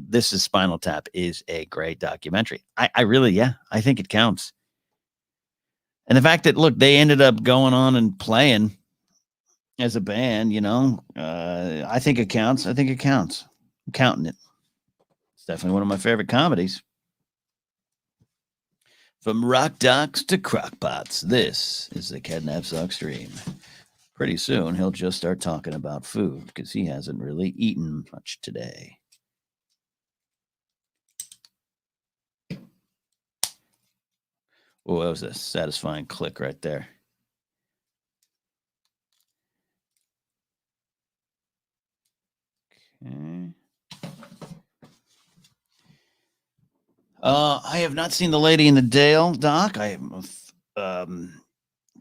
This Is Spinal Tap is a great documentary. I really, I think it counts. And the fact that, look, they ended up going on and playing as a band, I think it counts. I'm counting it. It's definitely one of my favorite comedies. From rock docs to crockpots, this is the Ken Napzok stream. Pretty soon, he'll just start talking about food because he hasn't really eaten much today. Oh, that was a satisfying click right there. Okay. I have not seen The Lady in the Dale, Doc. I am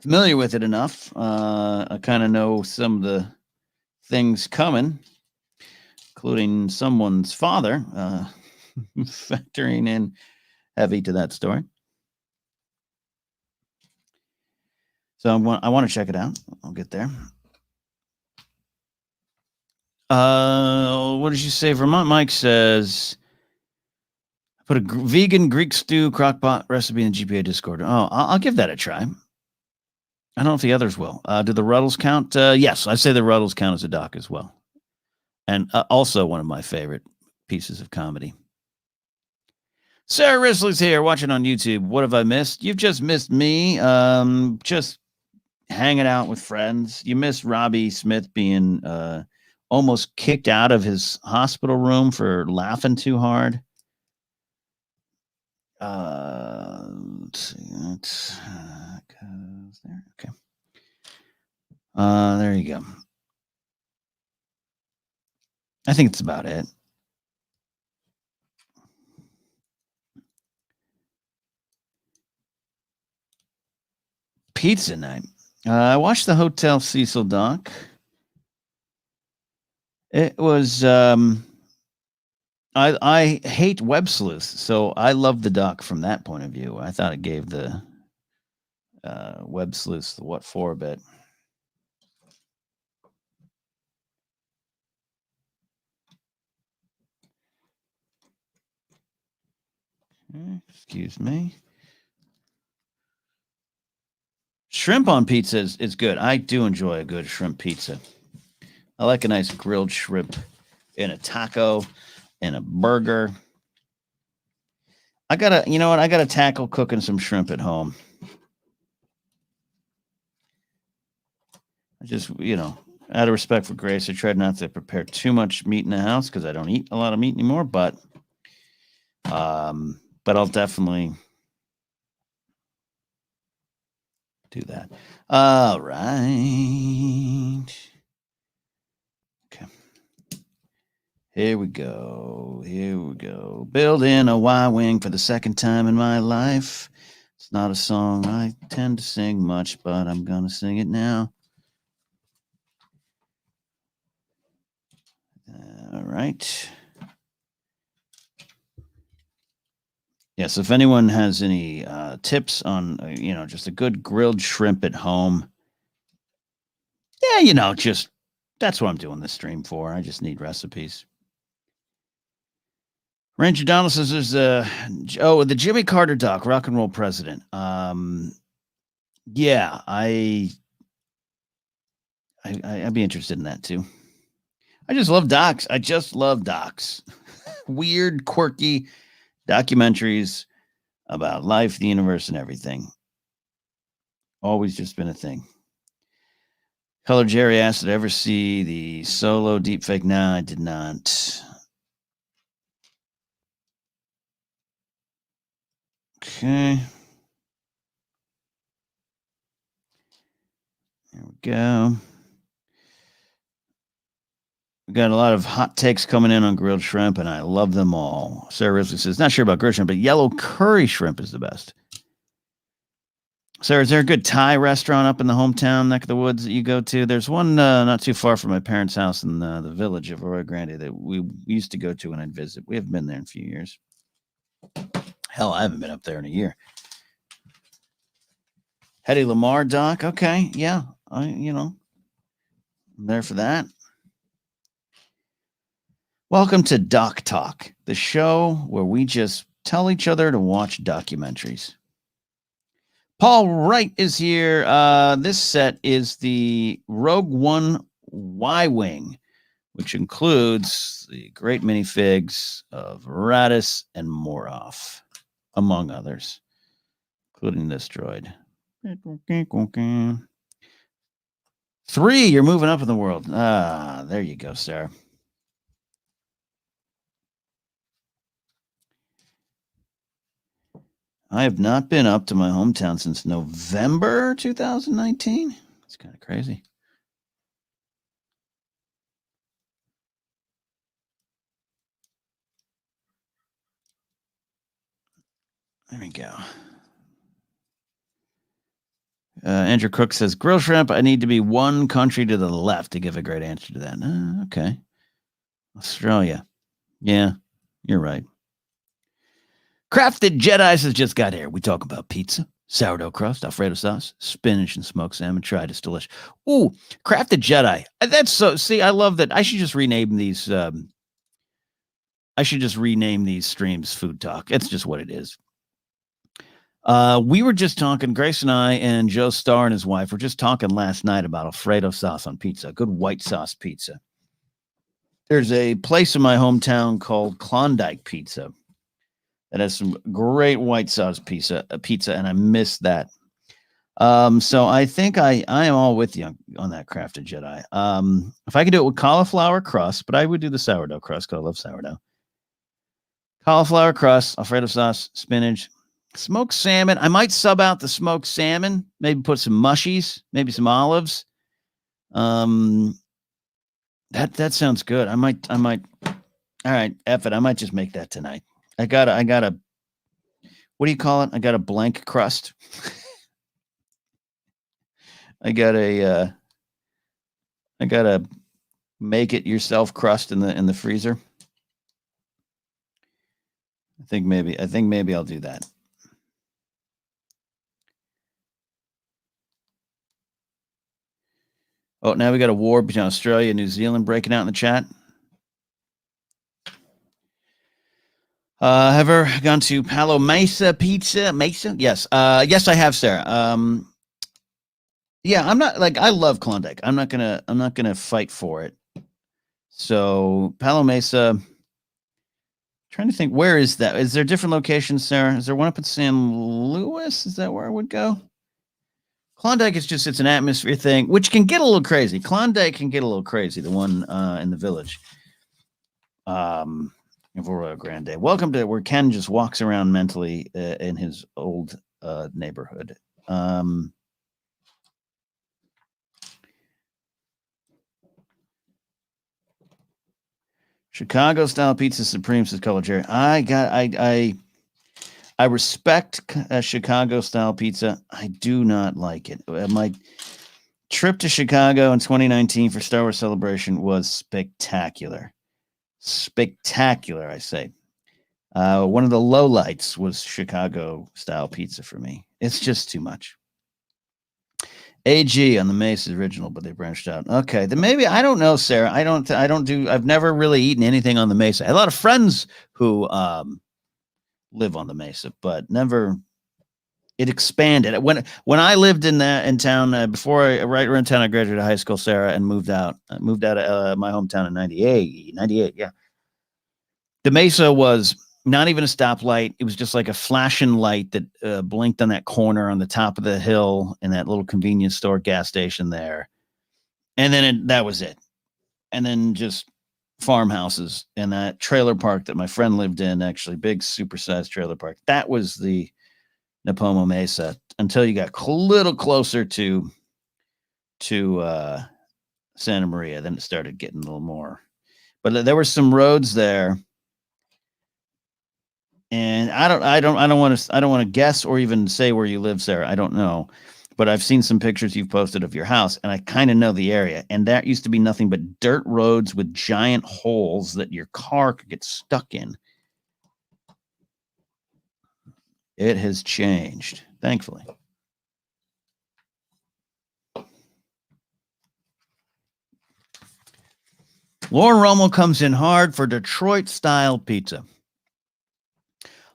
familiar with it enough. I kind of know some of the things coming, including someone's father, factoring in heavy to that story. So I want to check it out. I'll get there. What did you say? Vermont Mike says, put a vegan Greek stew crockpot recipe in the GPA Discord. Oh, I'll give that a try. I don't know if the others will. Do the Ruddles count? Yes, I say the Ruddles count as a doc as well. And also one of my favorite pieces of comedy. Sarah Risley's here, watching on YouTube. What have I missed? You've just missed me. Just hanging out with friends. You missed Robbie Smith being almost kicked out of his hospital room for laughing too hard. let's see. That's goes there. Okay. There you go. I think it's about it. Pizza night. I watched the Hotel Cecil doc. It was I hate web sleuths, so I love the doc from that point of view. I thought it gave the web sleuths the what for a bit. Excuse me. Shrimp on pizza is good. I do enjoy a good shrimp pizza. I like a nice grilled shrimp in a taco, in a burger. I gotta tackle cooking some shrimp at home. I just, out of respect for Grace, I tried not to prepare too much meat in the house because I don't eat a lot of meat anymore, but I'll definitely do that. All right. Okay. Here we go. Building a Y-wing for the second time in my life. It's not a song I tend to sing much, but I'm going to sing it now. All right. Yes, if anyone has any tips on, just a good grilled shrimp at home, just that's what I'm doing this stream for. I just need recipes. Ranger Donald says there's the Jimmy Carter doc, Rock and Roll President. Yeah, I'd be interested in that too. I just love docs. Weird, quirky documentaries about life, the universe, and everything. Always just been a thing. Color Jerry asked, did I ever see the Solo deepfake? No, I did not. Okay. There we go. We got a lot of hot takes coming in on grilled shrimp, and I love them all. Sarah Risley says, not sure about grilled shrimp, but yellow curry shrimp is the best. Sarah, is there a good Thai restaurant up in the hometown neck of the woods that you go to? There's one not too far from my parents' house in the village of Arroyo Grande that we used to go to when I'd visit. We haven't been there in a few years. Hell, I haven't been up there in a year. Hedy Lamarr doc. Okay, yeah, I'm there for that. Welcome to Doc Talk, the show where we just tell each other to watch documentaries. Paul Wright is here. This set is the Rogue One Y-Wing, which includes the great minifigs of RADDUS and Moroff, among others, including this droid. 3, you're moving up in the world. There you go, Sarah. I have not been up to my hometown since November 2019. It's kind of crazy. There we go. Andrew Cook says, grill shrimp, I need to be one country to the left to give a great answer to that. Okay. Australia. Yeah, you're right. Crafted Jedi's has just got here. We talk about pizza, sourdough crust, Alfredo sauce, spinach, and smoked salmon. Try it. It's delicious. Ooh, Crafted Jedi. That's so. See, I love that. I should just rename these. Streams Food Talk. It's just what it is. We were just talking, Grace and I and Joe Starr and his wife were just talking last night about Alfredo sauce on pizza, good white sauce pizza. There's a place in my hometown called Klondike Pizza that has some great white sauce pizza, and I miss that. So I think I am all with you on that Crafted Jedi. If I could do it with cauliflower crust, but I would do the sourdough crust because I love sourdough. Cauliflower crust, Alfredo sauce, spinach, Smoked salmon. I might sub out the smoked salmon. Maybe put some mushies. Maybe some olives. That sounds good. I might. All right, F it. I might just make that tonight. I got a. What do you call it? I got a blank crust. I got a make it yourself crust in the freezer. I think maybe I'll do that. Oh, now we got a war between Australia and New Zealand breaking out in the chat. Have ever gone to Palo Mesa Pizza? Mesa? Yes. Yes, I have, Sarah. Yeah, I'm not like I love Klondike. I'm not gonna fight for it. So Palo Mesa. Trying to think, where is that? Is there different locations, Sarah? Is there one up in San Luis? Is that where I would go? Klondike is just, it's an atmosphere thing, which can get a little crazy. Klondike can get a little crazy, the one in the village. Of Arroyo Grande. Welcome to where Ken just walks around mentally in his old neighborhood. Chicago style pizza supreme, says Color Jerry. I respect Chicago style pizza. I do not like it. My trip to Chicago in 2019 for Star Wars Celebration was spectacular. Spectacular, I say. One of the lowlights was Chicago style pizza for me. It's just too much. AG on the Mesa original, but they branched out. Okay, then maybe I don't know, Sarah. I've never really eaten anything on the Mesa. I have a lot of friends who live on the Mesa, but never. It expanded when I lived in town right around town. I graduated high school, Sarah, and moved out of my hometown in 98. Yeah, the Mesa was not even a stoplight. It was just like a flashing light that blinked on that corner on the top of the hill in that little convenience store gas station there. And then that was it. And then just farmhouses and that trailer park that my friend lived in, actually big supersized trailer park. That was the Napomo Mesa until you got a little closer to Santa Maria. Then it started getting a little more. But there were some roads there. And I don't want to guess or even say where you live, Sarah. I don't know, but I've seen some pictures you've posted of your house, and I kind of know the area. And that used to be nothing but dirt roads with giant holes that your car could get stuck in. It has changed, thankfully. Lauren Romo comes in hard for Detroit-style pizza.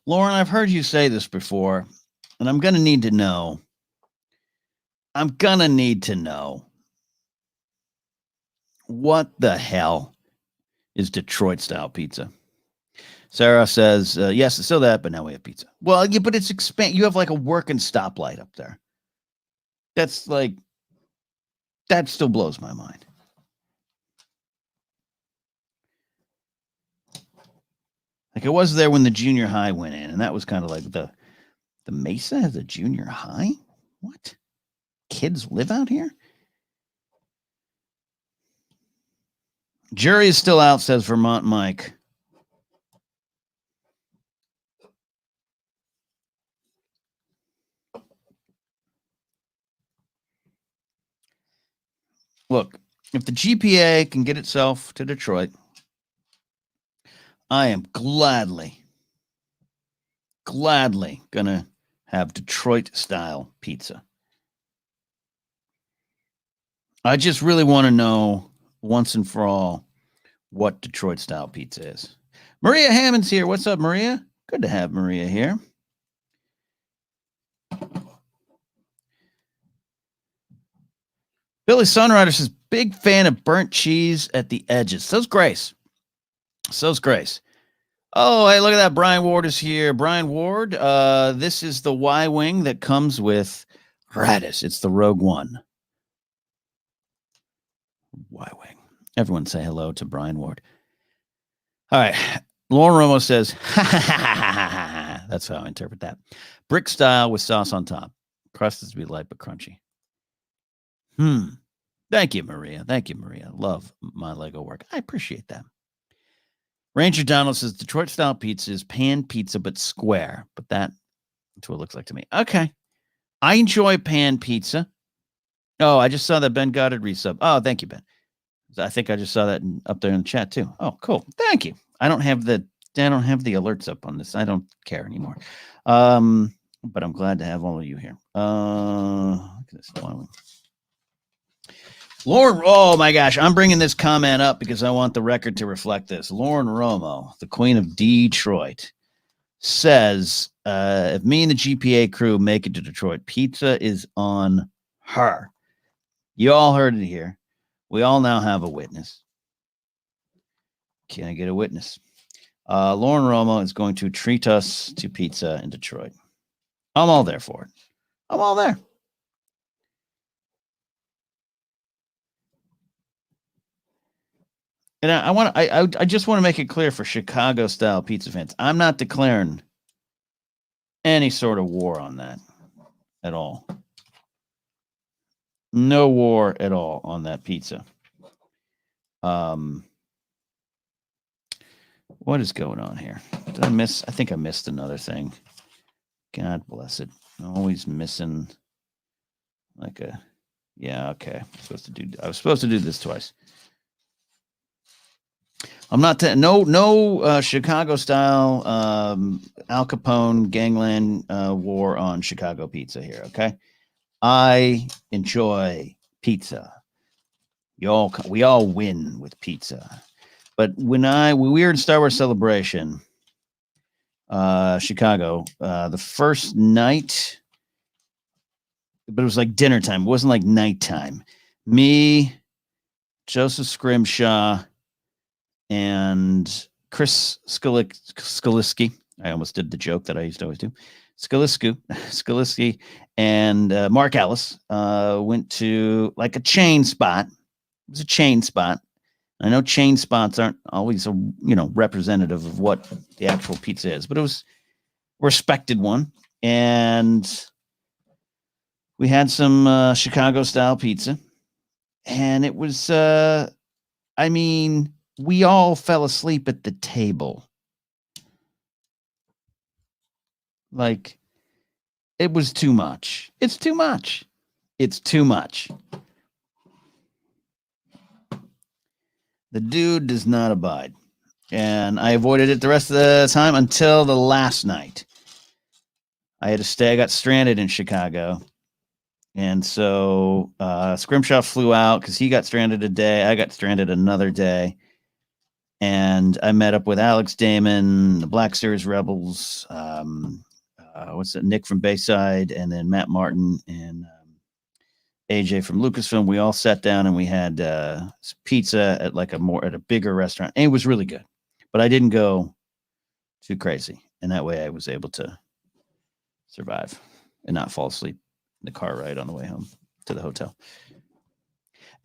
Lauren, I've heard you say this before, and I'm going to need to know. What the hell is Detroit-style pizza? Sarah says, yes, it's still that, but now we have pizza. Well, yeah, but it's you have like a working stoplight up there. That still blows my mind. Like, it was there when the junior high went in, and that was kind of like the Mesa has a junior high? What? Kids live out here? Jury is still out, says Vermont Mike. Look, if the GPA can get itself to Detroit, I am gladly gonna have Detroit-style pizza. I just really want to know once and for all what Detroit-style pizza is. Maria Hammond's here. What's up, Maria? Good to have Maria here. Billy Sunrider says, big fan of burnt cheese at the edges. So's Grace. Oh, hey, look at that. Brian Ward is here. Brian Ward, this is the Y-Wing that comes with RADDUS. It's the Rogue One. Y-Wing. Everyone say hello to Brian Ward. All right. Lauren Romo says, ha, ha, ha, ha, ha, ha. That's how I interpret that. Brick style with sauce on top. Crust is to be light but crunchy. Thank you, Maria. Thank you, Maria. Love my Lego work. I appreciate that. Ranger Donald says Detroit style pizza is pan pizza but square. But that's what it looks like to me. Okay. I enjoy pan pizza. Oh, I just saw that Ben Goddard resub. Oh, thank you, Ben. I think I just saw that up there in the chat too. Oh, cool. Thank you. I don't have the alerts up on this. I don't care anymore. But I'm glad to have all of you here. Look at this one. Lauren, oh my gosh, I'm bringing this comment up because I want the record to reflect this. Lauren Romo, the queen of Detroit, says, if me and the GPA crew make it to Detroit, pizza is on her. You all heard it here. We all now have a witness. Can I get a witness? Lauren Romo is going to treat us to pizza in Detroit. I'm all there for it. I'm all there. And I just want to make it clear for Chicago style pizza fans. I'm not declaring any sort of war on that at all. No war at all on that pizza. What is going on here? Did I miss? I think I missed another thing. God bless it. Always missing like a, yeah, okay. I was supposed to do this twice. I'm not no Chicago style Al Capone gangland war on Chicago pizza here. Okay, I enjoy pizza. We all win with pizza. But when we were in Star Wars Celebration, Chicago, the first night, but it was like dinner time. It wasn't like nighttime. Me, Joseph Scrimshaw, and Chris Skalisky. I almost did the joke that I used to always do. Skalisky and Mark Ellis went to like a chain spot. It was a chain spot. I know chain spots aren't always representative of what the actual pizza is, but it was a respected one. And we had some Chicago style pizza, and it was, we all fell asleep at the table. Like, it was too much. It's too much. It's too much. The dude does not abide. And I avoided it the rest of the time until the last night. I had to stay. I got stranded in Chicago. And so Scrimshaw flew out because he got stranded a day. I got stranded another day. And I met up with Alex Damon, the Black Series Rebels, Nick from Bayside, and then Matt Martin and AJ from Lucasfilm. We all sat down and we had pizza at at a bigger restaurant. And it was really good. But I didn't go too crazy. And that way I was able to survive and not fall asleep in the car ride on the way home to the hotel.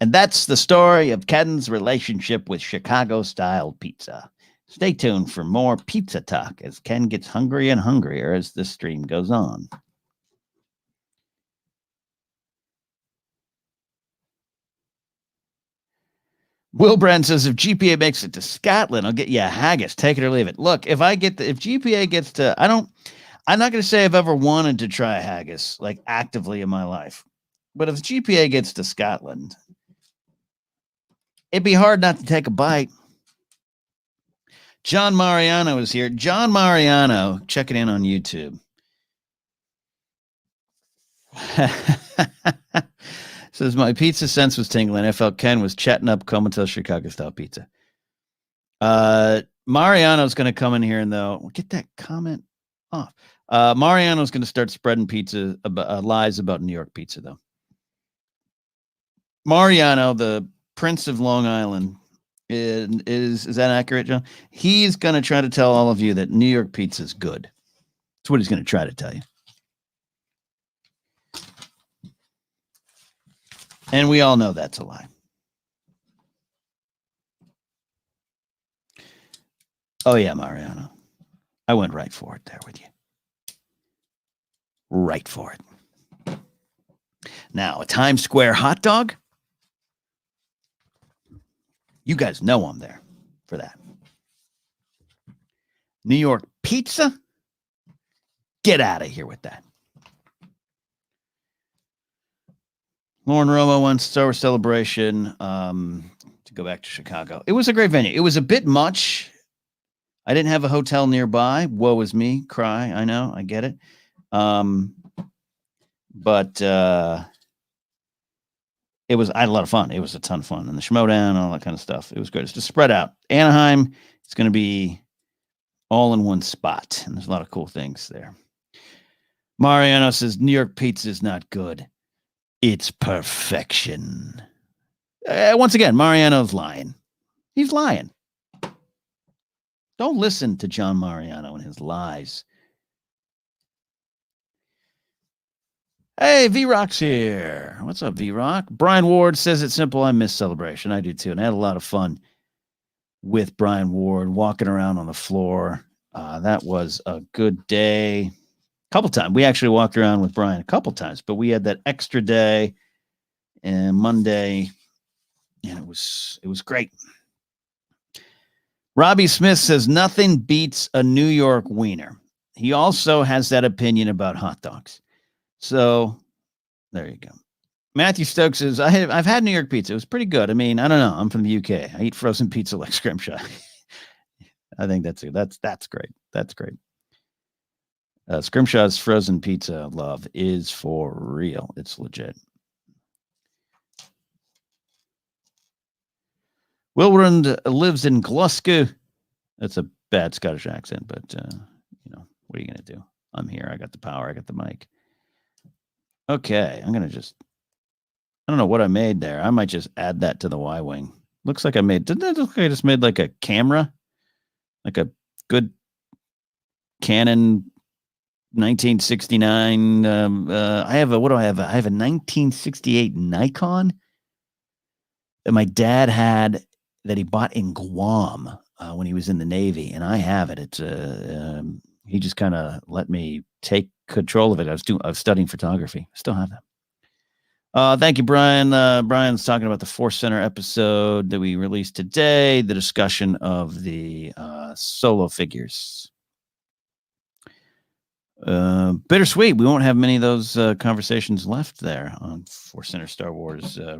And that's the story of Ken's relationship with Chicago-style pizza. Stay tuned for more pizza talk as Ken gets hungrier and hungrier as the stream goes on. Will Brand says, if GPA makes it to Scotland, I'll get you a haggis. Take it or leave it. Look, if GPA gets to, I'm not going to say I've ever wanted to try a haggis, like actively in my life. But if GPA gets to Scotland, it'd be hard not to take a bite. John Mariano is here. John Mariano, check it in on YouTube. Says, my pizza sense was tingling. I felt Ken was chatting up Comatose Chicago-style pizza. Mariano's going to come in here, and though, get that comment off. Mariano's going to start spreading lies about New York pizza, though. Mariano, the Prince of Long Island, is that accurate, John? He's going to try to tell all of you that New York pizza is good. That's what he's going to try to tell you. And we all know that's a lie. Oh, yeah, Mariano. I went right for it there with you. right for it. Now, a Times Square hot dog. You guys know I'm there for that. New York pizza. Get out of here with that. Lauren Romo wants Star Wars Celebration to go back to Chicago. It was a great venue. It was a bit much. I didn't have a hotel nearby. Woe is me. Cry. I know. I get it. But it was, I had a lot of fun. It was a ton of fun. And the Schmodown and all that kind of stuff. It was good. It's just spread out. Anaheim, it's going to be all in one spot. And there's a lot of cool things there. Mariano says, New York pizza is not good. It's perfection. Once again, Mariano's lying. He's lying. Don't listen to John Mariano and his lies. Hey, V-Rock's here. What's up, V-Rock? Brian Ward says it's simple. I miss Celebration. I do too. And I had a lot of fun with Brian Ward walking around on the floor. That was a good day. A couple times. We actually walked around with Brian a couple times, but we had that extra day and Monday, and it was great. Robbie Smith says nothing beats a New York wiener. He also has that opinion about hot dogs. So there you go. Matthew Stokes says, I've had New York pizza. It was pretty good. I mean, I don't know. I'm from the UK. I eat frozen pizza like Scrimshaw. I think that's great. That's great. Scrimshaw's frozen pizza love is for real. It's legit. Wilrund lives in Glasgow. That's a bad Scottish accent, but what are you going to do? I'm here. I got the power. I got the mic. Okay, I'm going to just, I don't know what I made there. I might just add that to the Y-Wing. Looks like didn't that look like I just made like a camera? Like a good Canon 1969. I have a 1968 Nikon that my dad had that he bought in Guam when he was in the Navy, and I have it. It's he just kind of let me take control of it. I was studying photography. I still have that. Thank you, Brian. Brian's talking about the ForceCenter episode that we released today, the discussion of the solo figures. Bittersweet. We won't have many of those conversations left there on ForceCenter Star Wars. All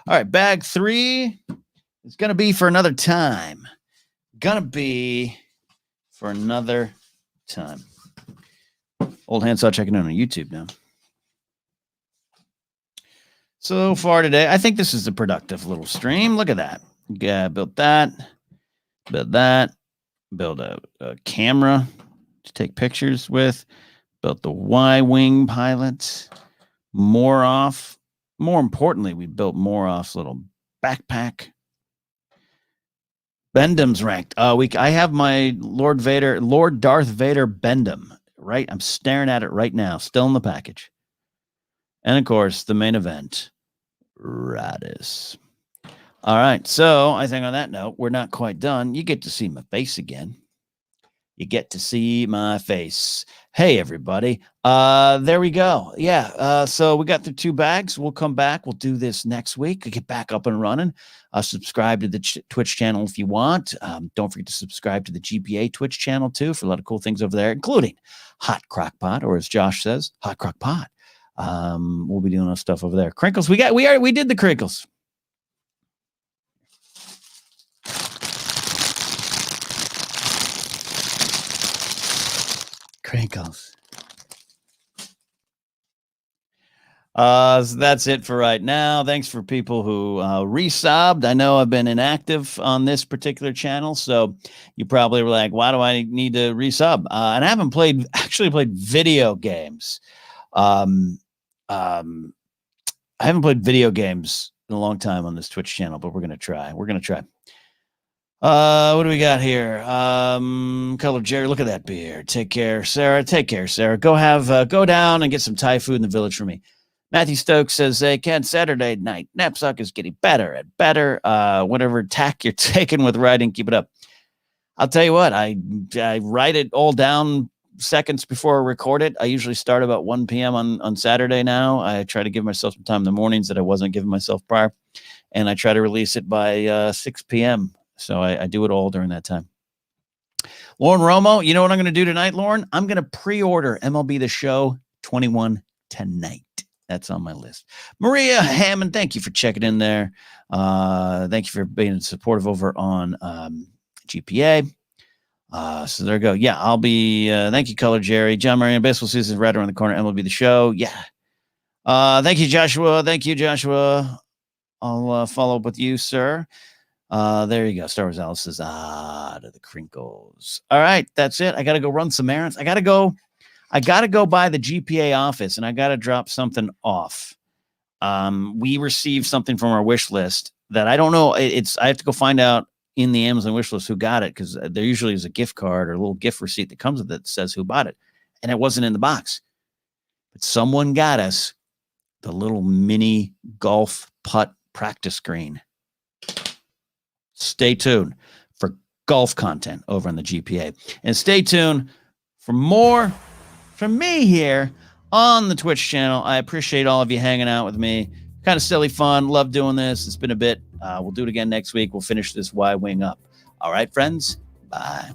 right, bag 3 is going to be for another time. Old Handsaw checking in on YouTube now. So far today, I think this is a productive little stream. Look at that. Yeah, built that. Build a camera to take pictures with. Built the Y-Wing pilot. More importantly, we built Moroff's little backpack. Bendham's ranked. I have my Lord Darth Vader Bendham. Right, I'm staring at it right now, still in the package. And of course, the main event, RADDUS. All right, so I think on that note, we're not quite done. You get to see my face again. Hey, everybody. There we go. Yeah, so we got the 2 bags. We'll come back. We'll do this next week. We'll get back up and running. Subscribe to the Twitch channel if you want. Don't forget to subscribe to the GPA Twitch channel, too, for a lot of cool things over there, including Hot Crockpot, or as Josh says, Hot Crockpot. We'll be doing stuff over there. Crinkles. We did the crinkles. Crinkles. So that's it for right now. Thanks for people who resubbed. I know I've been inactive on this particular channel, so you probably were like, why do I need to resub? And I haven't actually played video games. I haven't played video games in a long time on this Twitch channel, but we're going to try. What do we got here? Color Jerry, look at that beard. Take care, Sarah. Go down and get some Thai food in the village for me. Matthew Stokes says, hey, Ken, Saturday night, Napzok is getting better and better. Whatever tack you're taking with writing, keep it up. I'll tell you what, I write it all down seconds before I record it. I usually start about 1 p.m. on Saturday now. I try to give myself some time in the mornings that I wasn't giving myself prior. And I try to release it by 6 p.m. So I do it all during that time. Lauren Romo, you know what I'm going to do tonight, Lauren? I'm going to pre-order MLB The Show 21 tonight. That's on my list. Maria Hammond, thank you for checking in there. Thank you for being supportive over on GPA. So there we go. Yeah, I'll be. Thank you, Color Jerry. John Marion, baseball season is right around the corner. MLB The Show. Yeah. Thank you, Joshua. Thank you, Joshua. I'll follow up with you, sir. There you go. Star Wars Alice says, to the crinkles. All right, that's it. I got to go run some errands. I got to go by the GPA office, and I got to drop something off. We received something from our wish list that I don't know. I have to go find out in the Amazon wish list who got it, because there usually is a gift card or a little gift receipt that comes with it that says who bought it, and it wasn't in the box. But someone got us the little mini golf putt practice screen. Stay tuned for golf content over on the GPA, and stay tuned for more from me here on the Twitch channel. I appreciate all of you hanging out with me. Kind of silly fun. Love doing this. It's been a bit. We'll do it again next week. We'll finish this Y-Wing up. All right, friends. Bye.